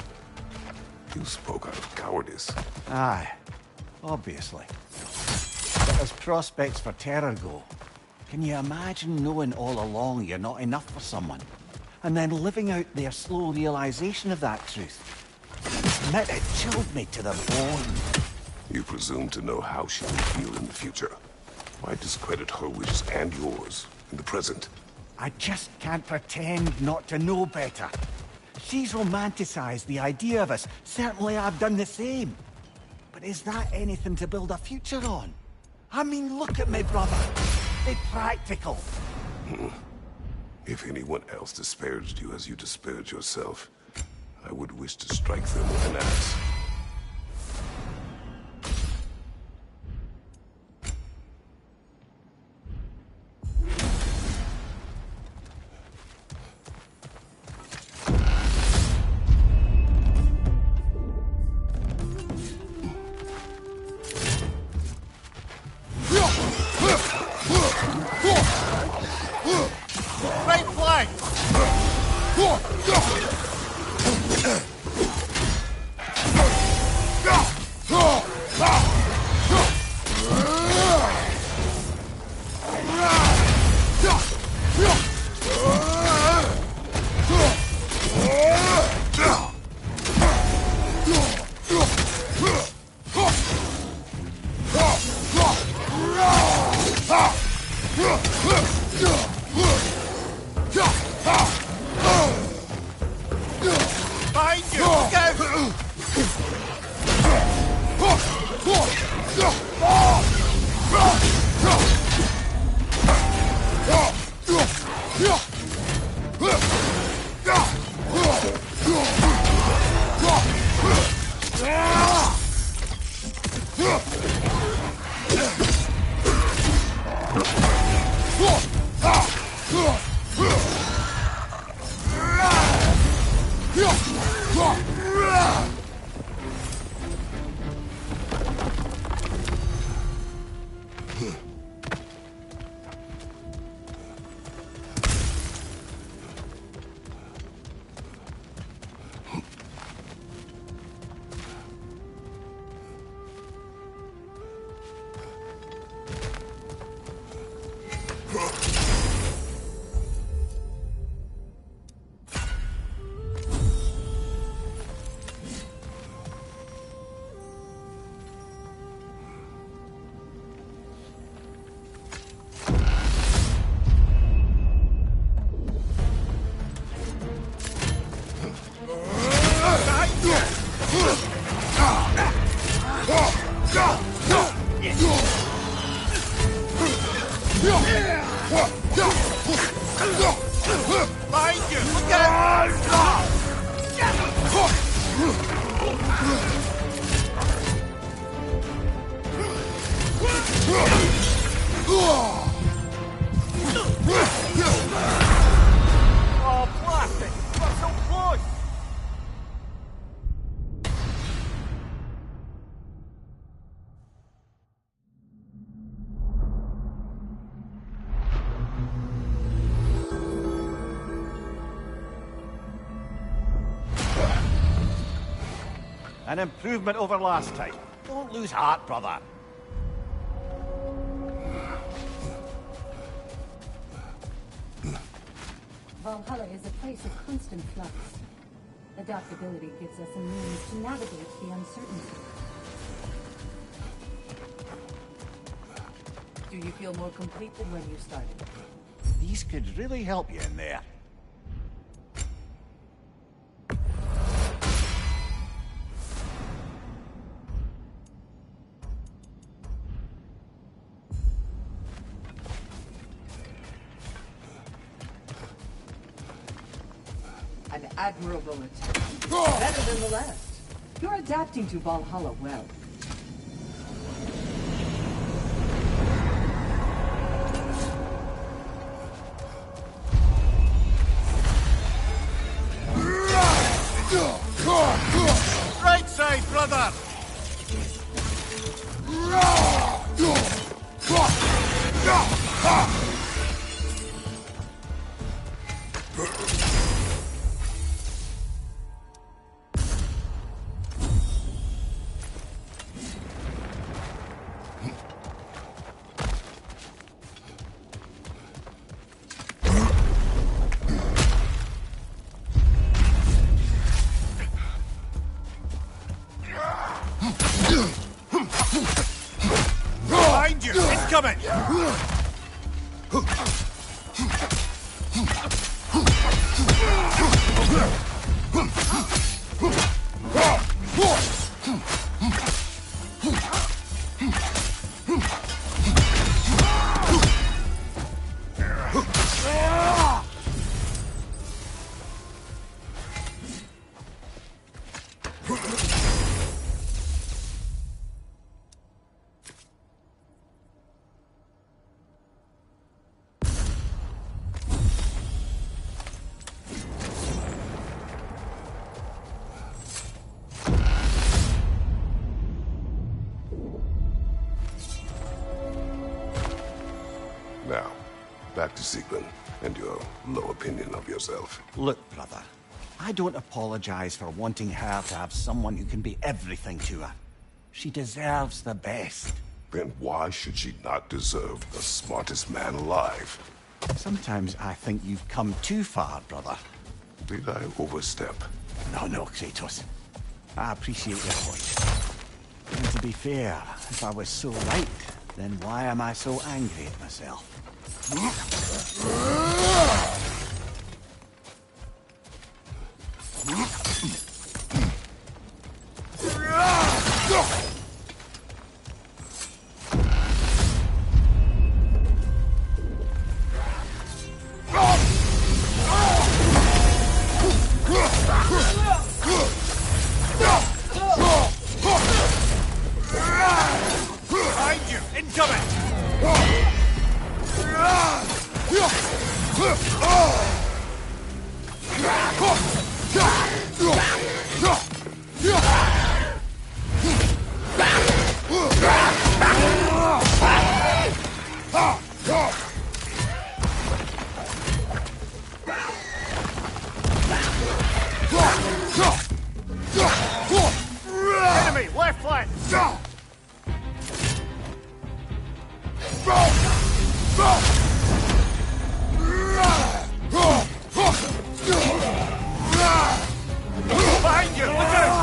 You spoke out of cowardice. Aye, obviously. But as prospects for terror go, can you imagine knowing all along you're not enough for someone, and then living out their slow realization of that truth? Admit it chilled me to the bone. You presume to know how she will feel in the future. Why discredit her wishes and yours in the present? I just can't pretend not to know better. She's romanticized the idea of us. Certainly I've done the same. But is that anything to build a future on? I mean, look at me, brother. Be practical. If anyone else disparaged you as you disparage yourself, I would wish to strike them with an axe. Right flank! Behind you! Look out! Behind you! Look out! Oh, blast it! We're so close! An improvement over last time. Don't lose heart, brother. Valhalla is a place of constant flux. Adaptability gives us a means to navigate the uncertainty. Do you feel more complete than when you started? These could really help you in there. An admirable attempt. Better than the last. You're adapting to Valhalla well. Right side, brother! Behind you! Incoming! Now, back to Sieglin and your low opinion of yourself. Look, brother, I don't apologize for wanting her to have someone who can be everything to her. She deserves the best. Then why should she not deserve the smartest man alive? Sometimes I think you've come too far, brother. Did I overstep? No, Kratos. I appreciate your point. And to be fair, if I was so right, then why am I so angry at myself? Behind you! Incoming! Enemy, left flank! Behind you! Look out!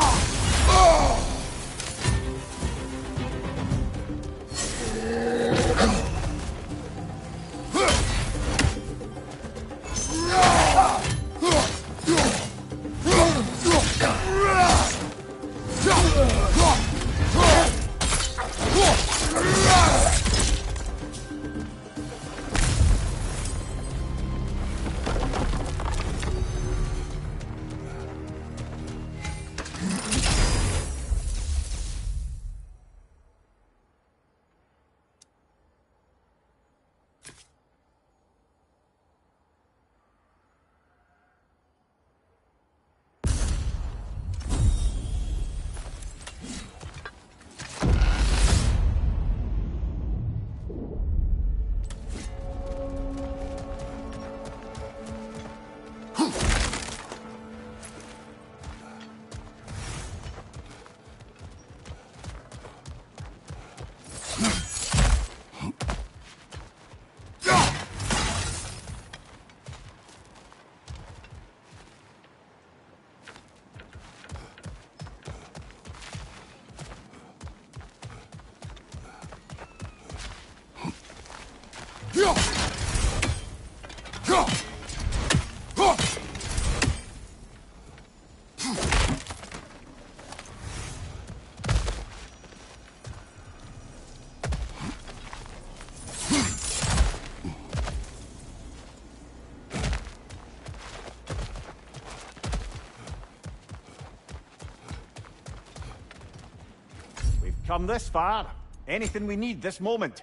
Come this far. Anything we need this moment.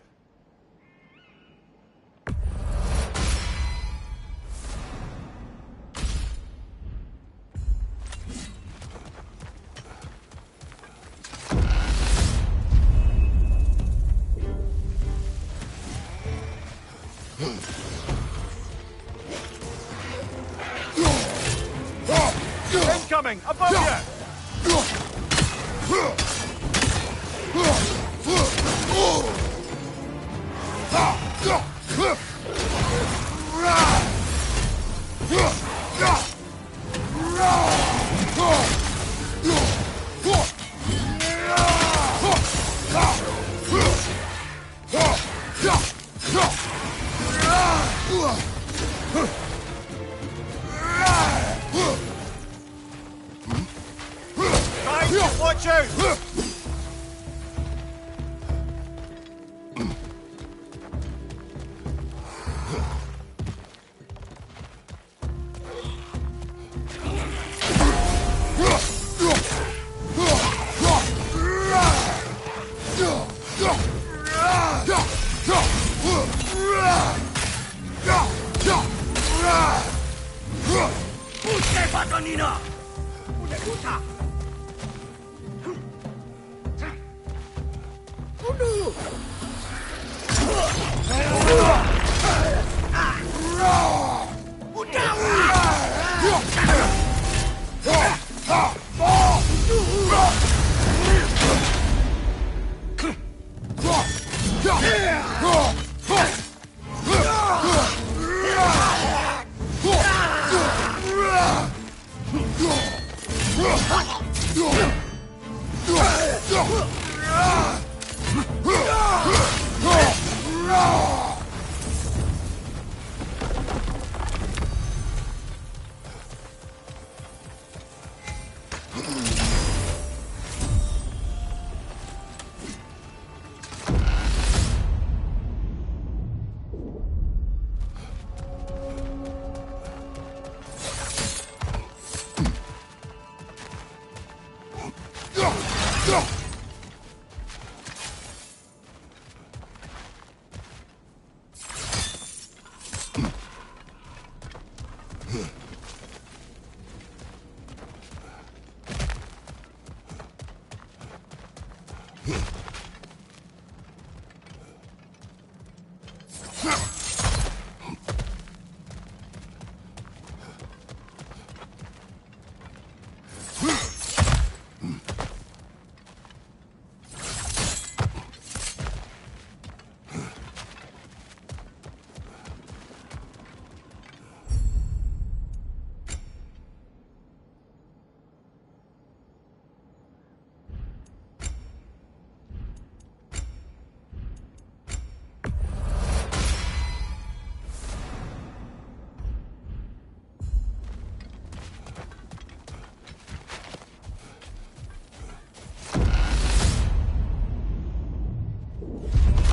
Incoming! Above you! Watch out!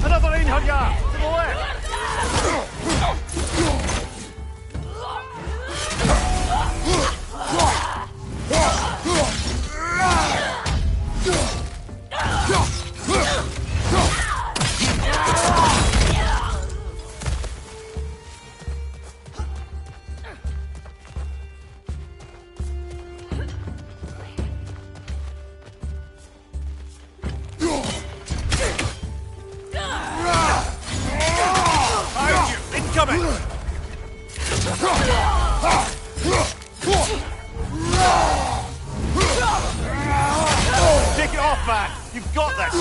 Another in, Hunya! To the left! Incoming! Take it off, man! You've got this!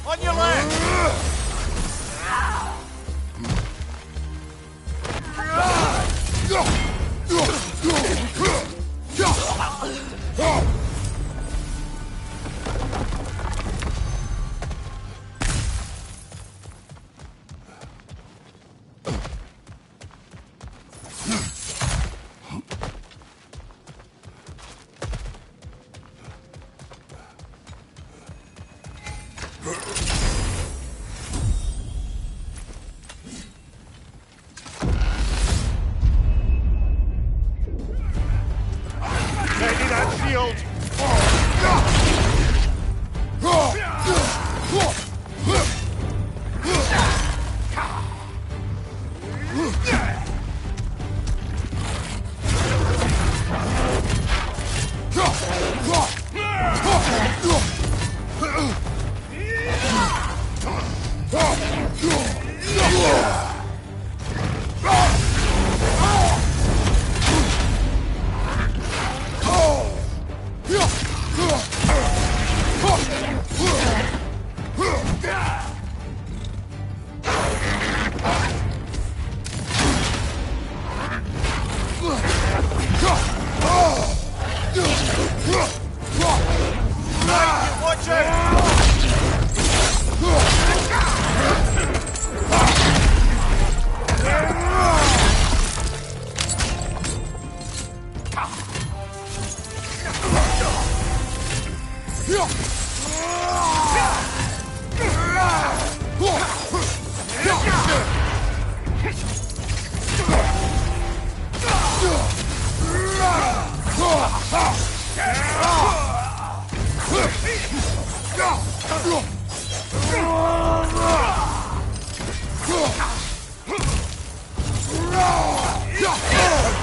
On your left! Go!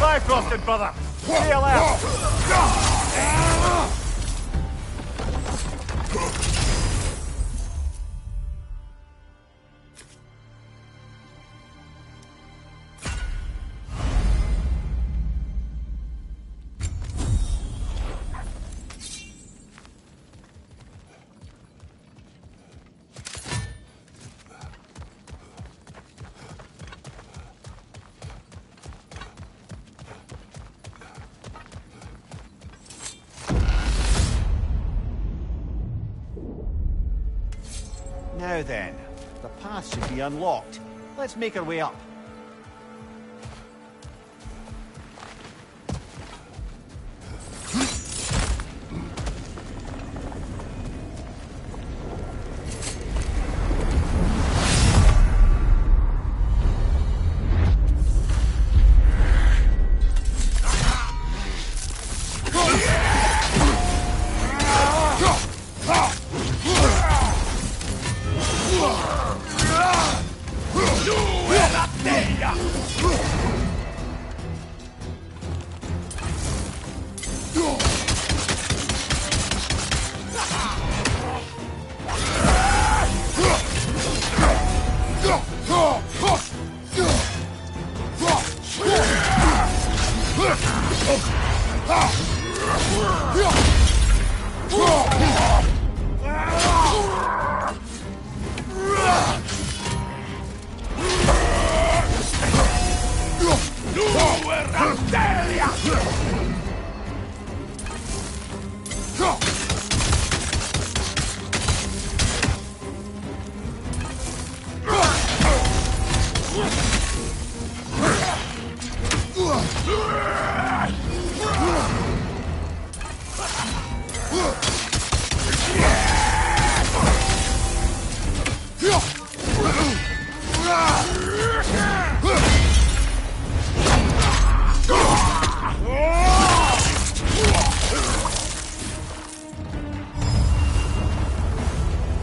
Bifrosted, brother! CLF! Now then, the path should be unlocked. Let's make our way up.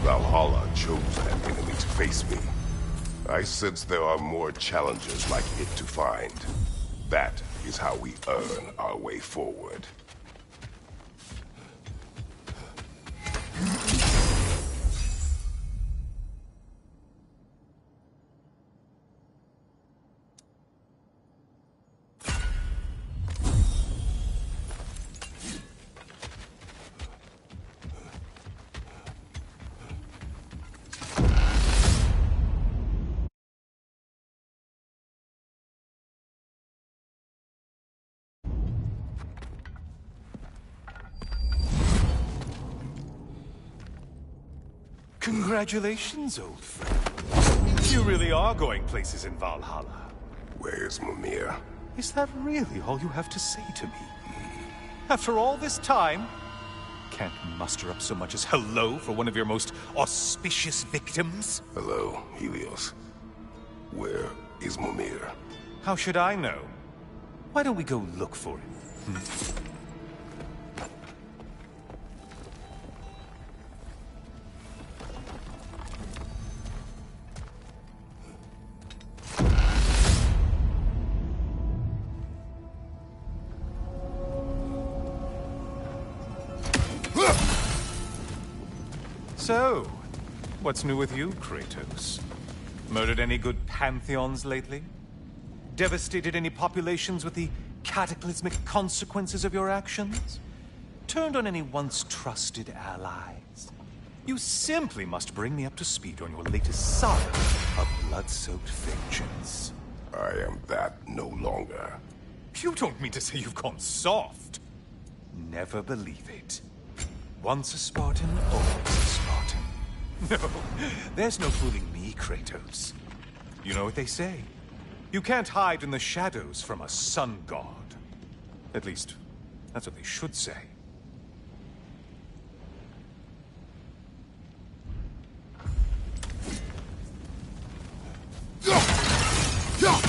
Valhalla chose an enemy to face me. I sense there are more challenges like it to find. That is how we earn our way forward. Congratulations, old friend. You really are going places in Valhalla. Where's Mimir? Is that really all you have to say to me? After all this time, can't muster up so much as hello for one of your most auspicious victims? Hello, Helios. Where is Mimir? How should I know? Why don't we go look for him? So, what's new with you, Kratos? Murdered any good pantheons lately? Devastated any populations with the cataclysmic consequences of your actions? Turned on any once trusted allies? You simply must bring me up to speed on your latest saga of blood-soaked vengeance. I am that no longer. You don't mean to say you've gone soft? Never believe it. Once a Spartan, always a Spartan. No, there's no fooling me, Kratos. You know what they say. You can't hide in the shadows from a sun god. At least, that's what they should say. Yeah!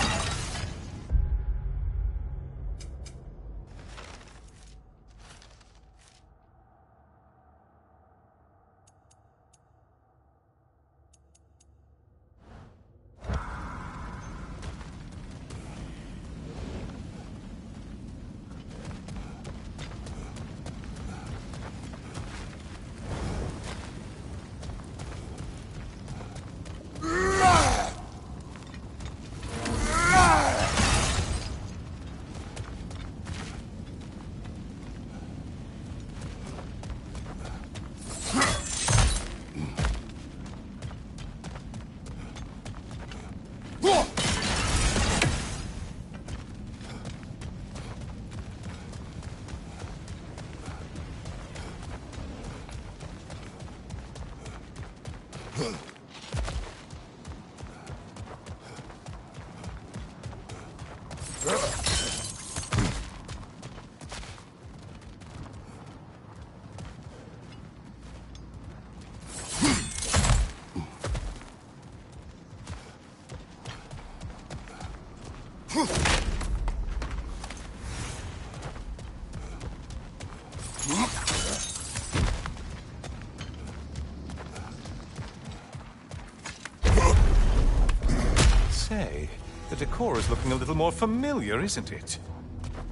Say, the decor is looking a little more familiar, isn't it?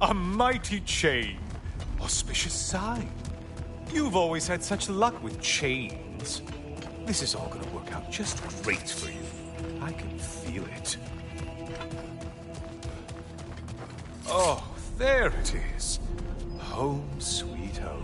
A mighty chain. Auspicious sign. You've always had such luck with chains. This is all gonna work out just great for you. I can feel it. Oh, there it is. Home sweet home.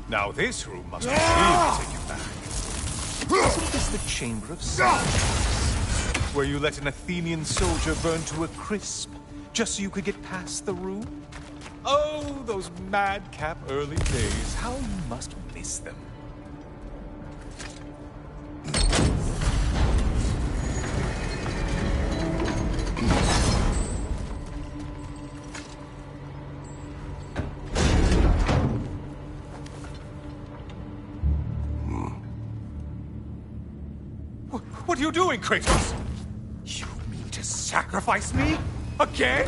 Now this room must really take you back. Isn't this the Chamber of Sacrifice, where you let an Athenian soldier burn to a crisp, just so you could get past the room? Oh, those madcap early days. How you must miss them. What are you doing, Kratos? You mean to sacrifice me? Again?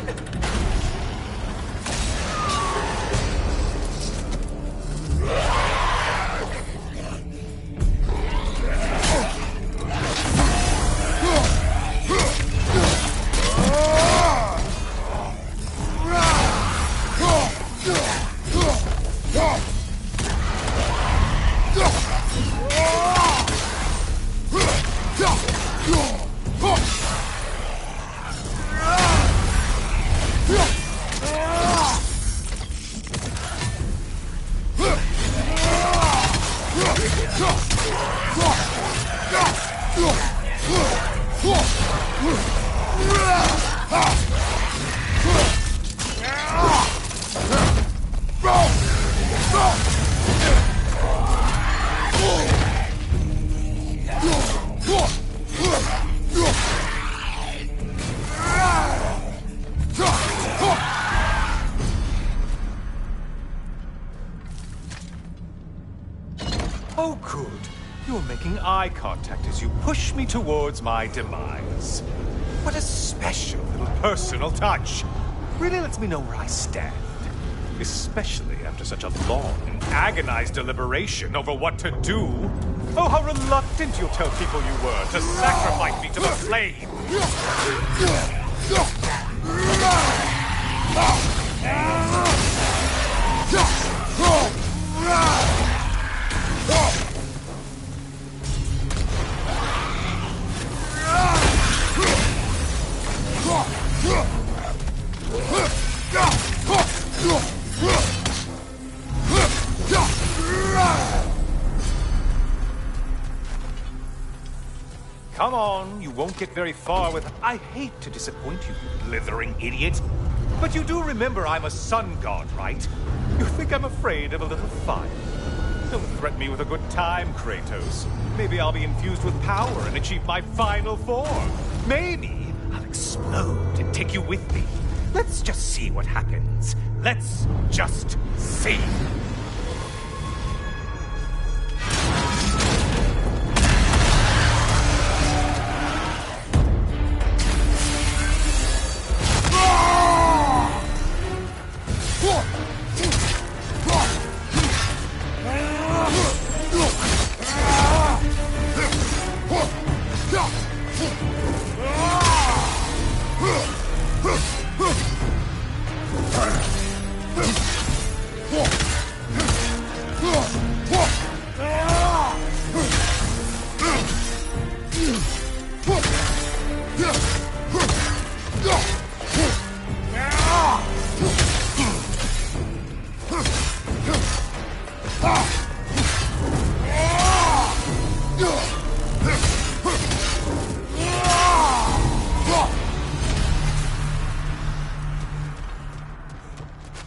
Oh, good. You're making eye contact as you push me towards my demise. What a special little personal touch. Really lets me know where I stand. Especially after such a long and agonized deliberation over what to do. Oh, how reluctant you'll tell people you were to sacrifice me to the flame. Come on, you won't get very far with... I hate to disappoint you, blithering idiot. But you do remember I'm a sun god, right? You think I'm afraid of a little fire? Don't threaten me with a good time, Kratos. Maybe I'll be infused with power and achieve my final form. Maybe I'll explode and take you with me. Let's just see what happens. Let's just see.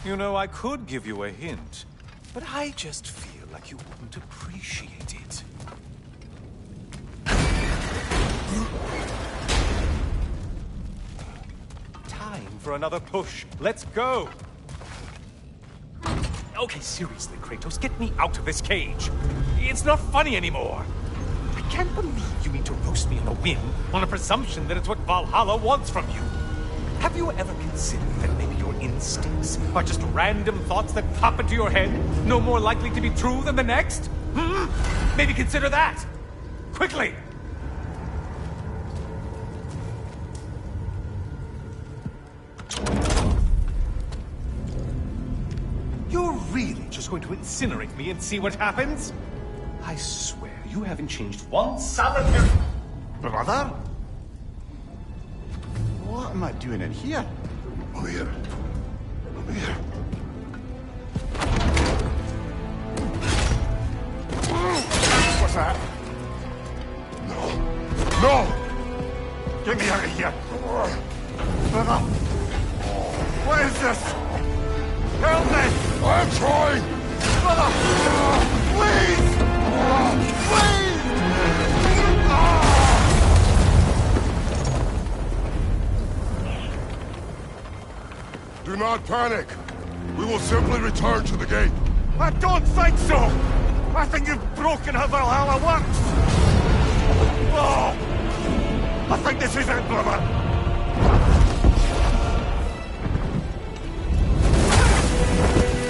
You know, I could give you a hint, but I just feel like you wouldn't appreciate it. Time for another push. Let's go! Okay, seriously, Kratos, get me out of this cage. It's not funny anymore. I can't believe you mean to roast me on a whim on a presumption that it's what Valhalla wants from you. Have you ever considered that maybe your instincts are just random thoughts that pop into your head, no more likely to be true than the next? Maybe consider that! Quickly! You're really just going to incinerate me and see what happens? I swear, you haven't changed one solitary... Brother? What am I doing in here? Over here. Over here. What's that? No. No! Get me out of here! Brother! What is this? Help me! I'm trying! Brother! Please! Please! Do not panic. We will simply return to the gate. I don't think so! I think you've broken how Valhalla works! Oh! I think this is it, brother!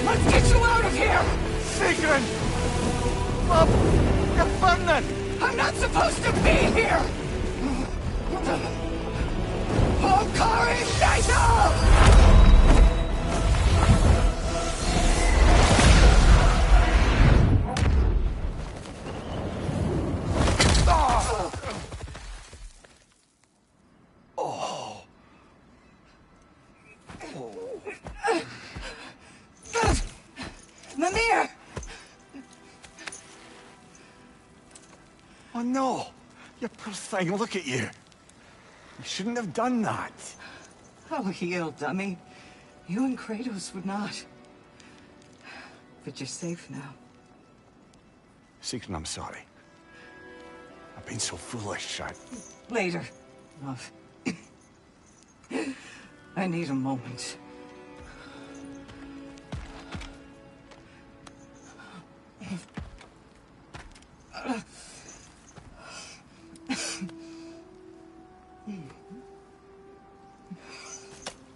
Let's get you out of here! Sigrun! Mom! You're burning! I'm not supposed to be here! Hokari Naito! Mimir! Oh no! You poor thing, look at you! You shouldn't have done that. Oh, heal, dummy. You and Kratos would not. But you're safe now. Sigrun, I'm sorry. I've been so foolish, Later, love. I need a moment.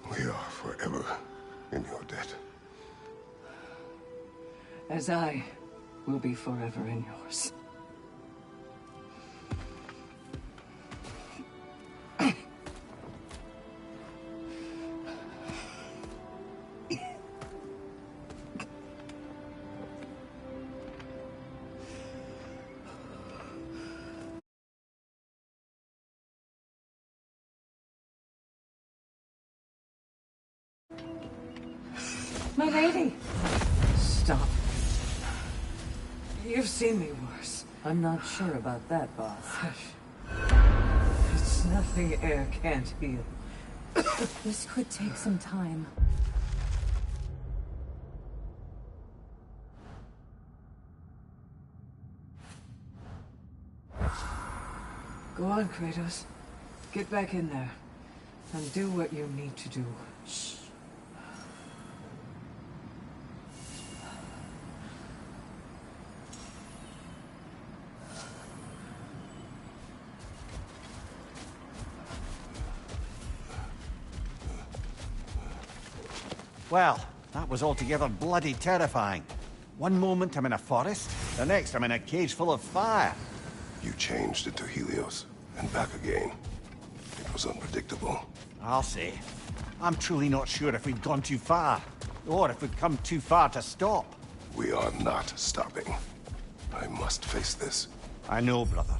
We are forever in your debt. As I will be forever in yours. My lady! Stop. You've seen me worse. I'm not sure about that, boss. It's nothing air can't heal. This could take some time. Go on, Kratos. Get back in there. And do what you need to do. Shh. Well, that was altogether bloody terrifying. One moment I'm in a forest, the next I'm in a cage full of fire. You changed into Helios, and back again. It was unpredictable. I'll say. I'm truly not sure if we've gone too far, or if we've come too far to stop. We are not stopping. I must face this. I know, brother.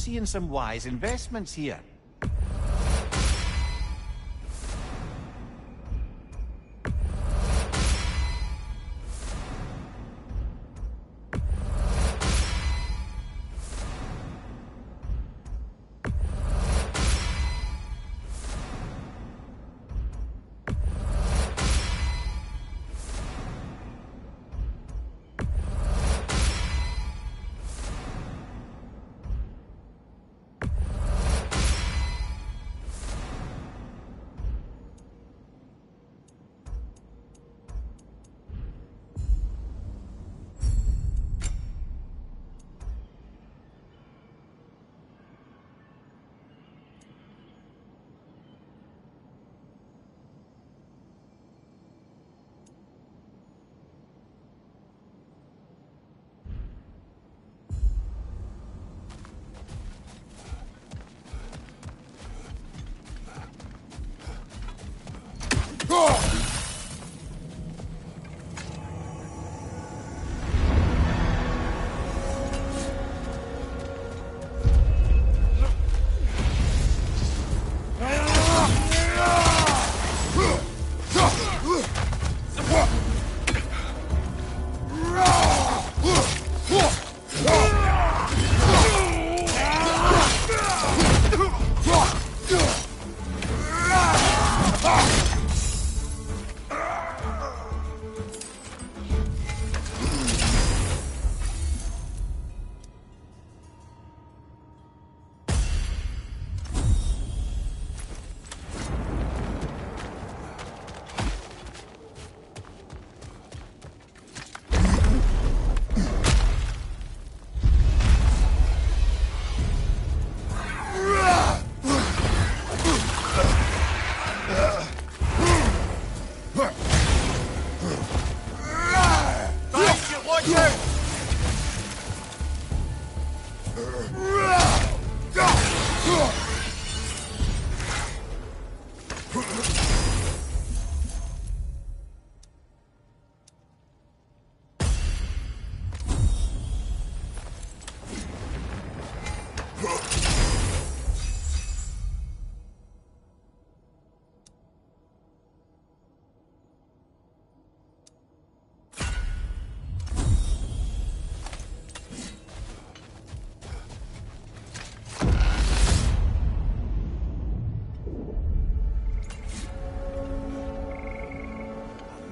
seeing some wise investments here.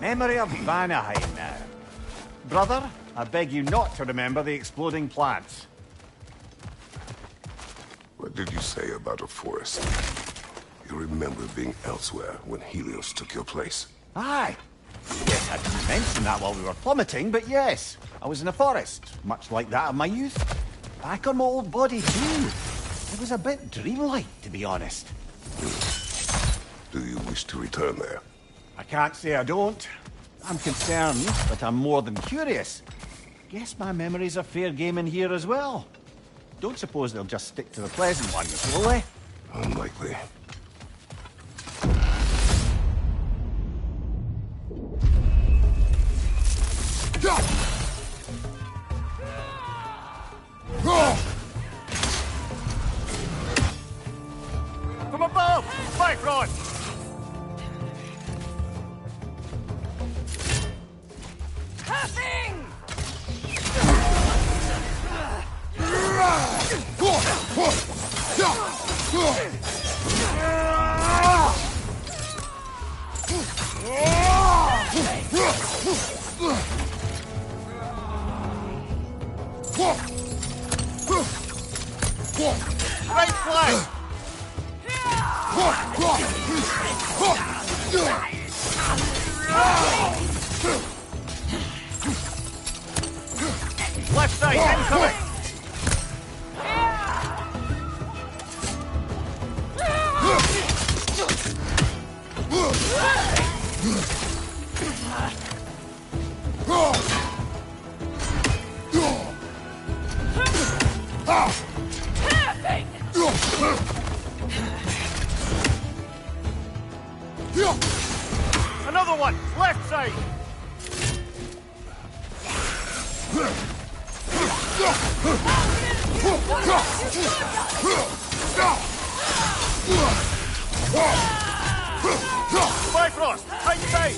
Memory of Vanaheim now. Brother, I beg you not to remember the exploding plants. What did you say about a forest? You remember being elsewhere when Helios took your place? Aye. Yes, I didn't mention that while we were plummeting, but yes. I was in a forest, much like that of my youth. Back on my old body, too. It was a bit dreamlike, to be honest. Do you wish to return there? I can't say I don't. I'm concerned, but I'm more than curious. Guess my memories are fair game in here as well. Don't suppose they'll just stick to the pleasant ones, will they? Unlikely. From above! Fight, Rod! Passing! Right flank! Left side, incoming! Another one! Left side! Bifrost! Take bait!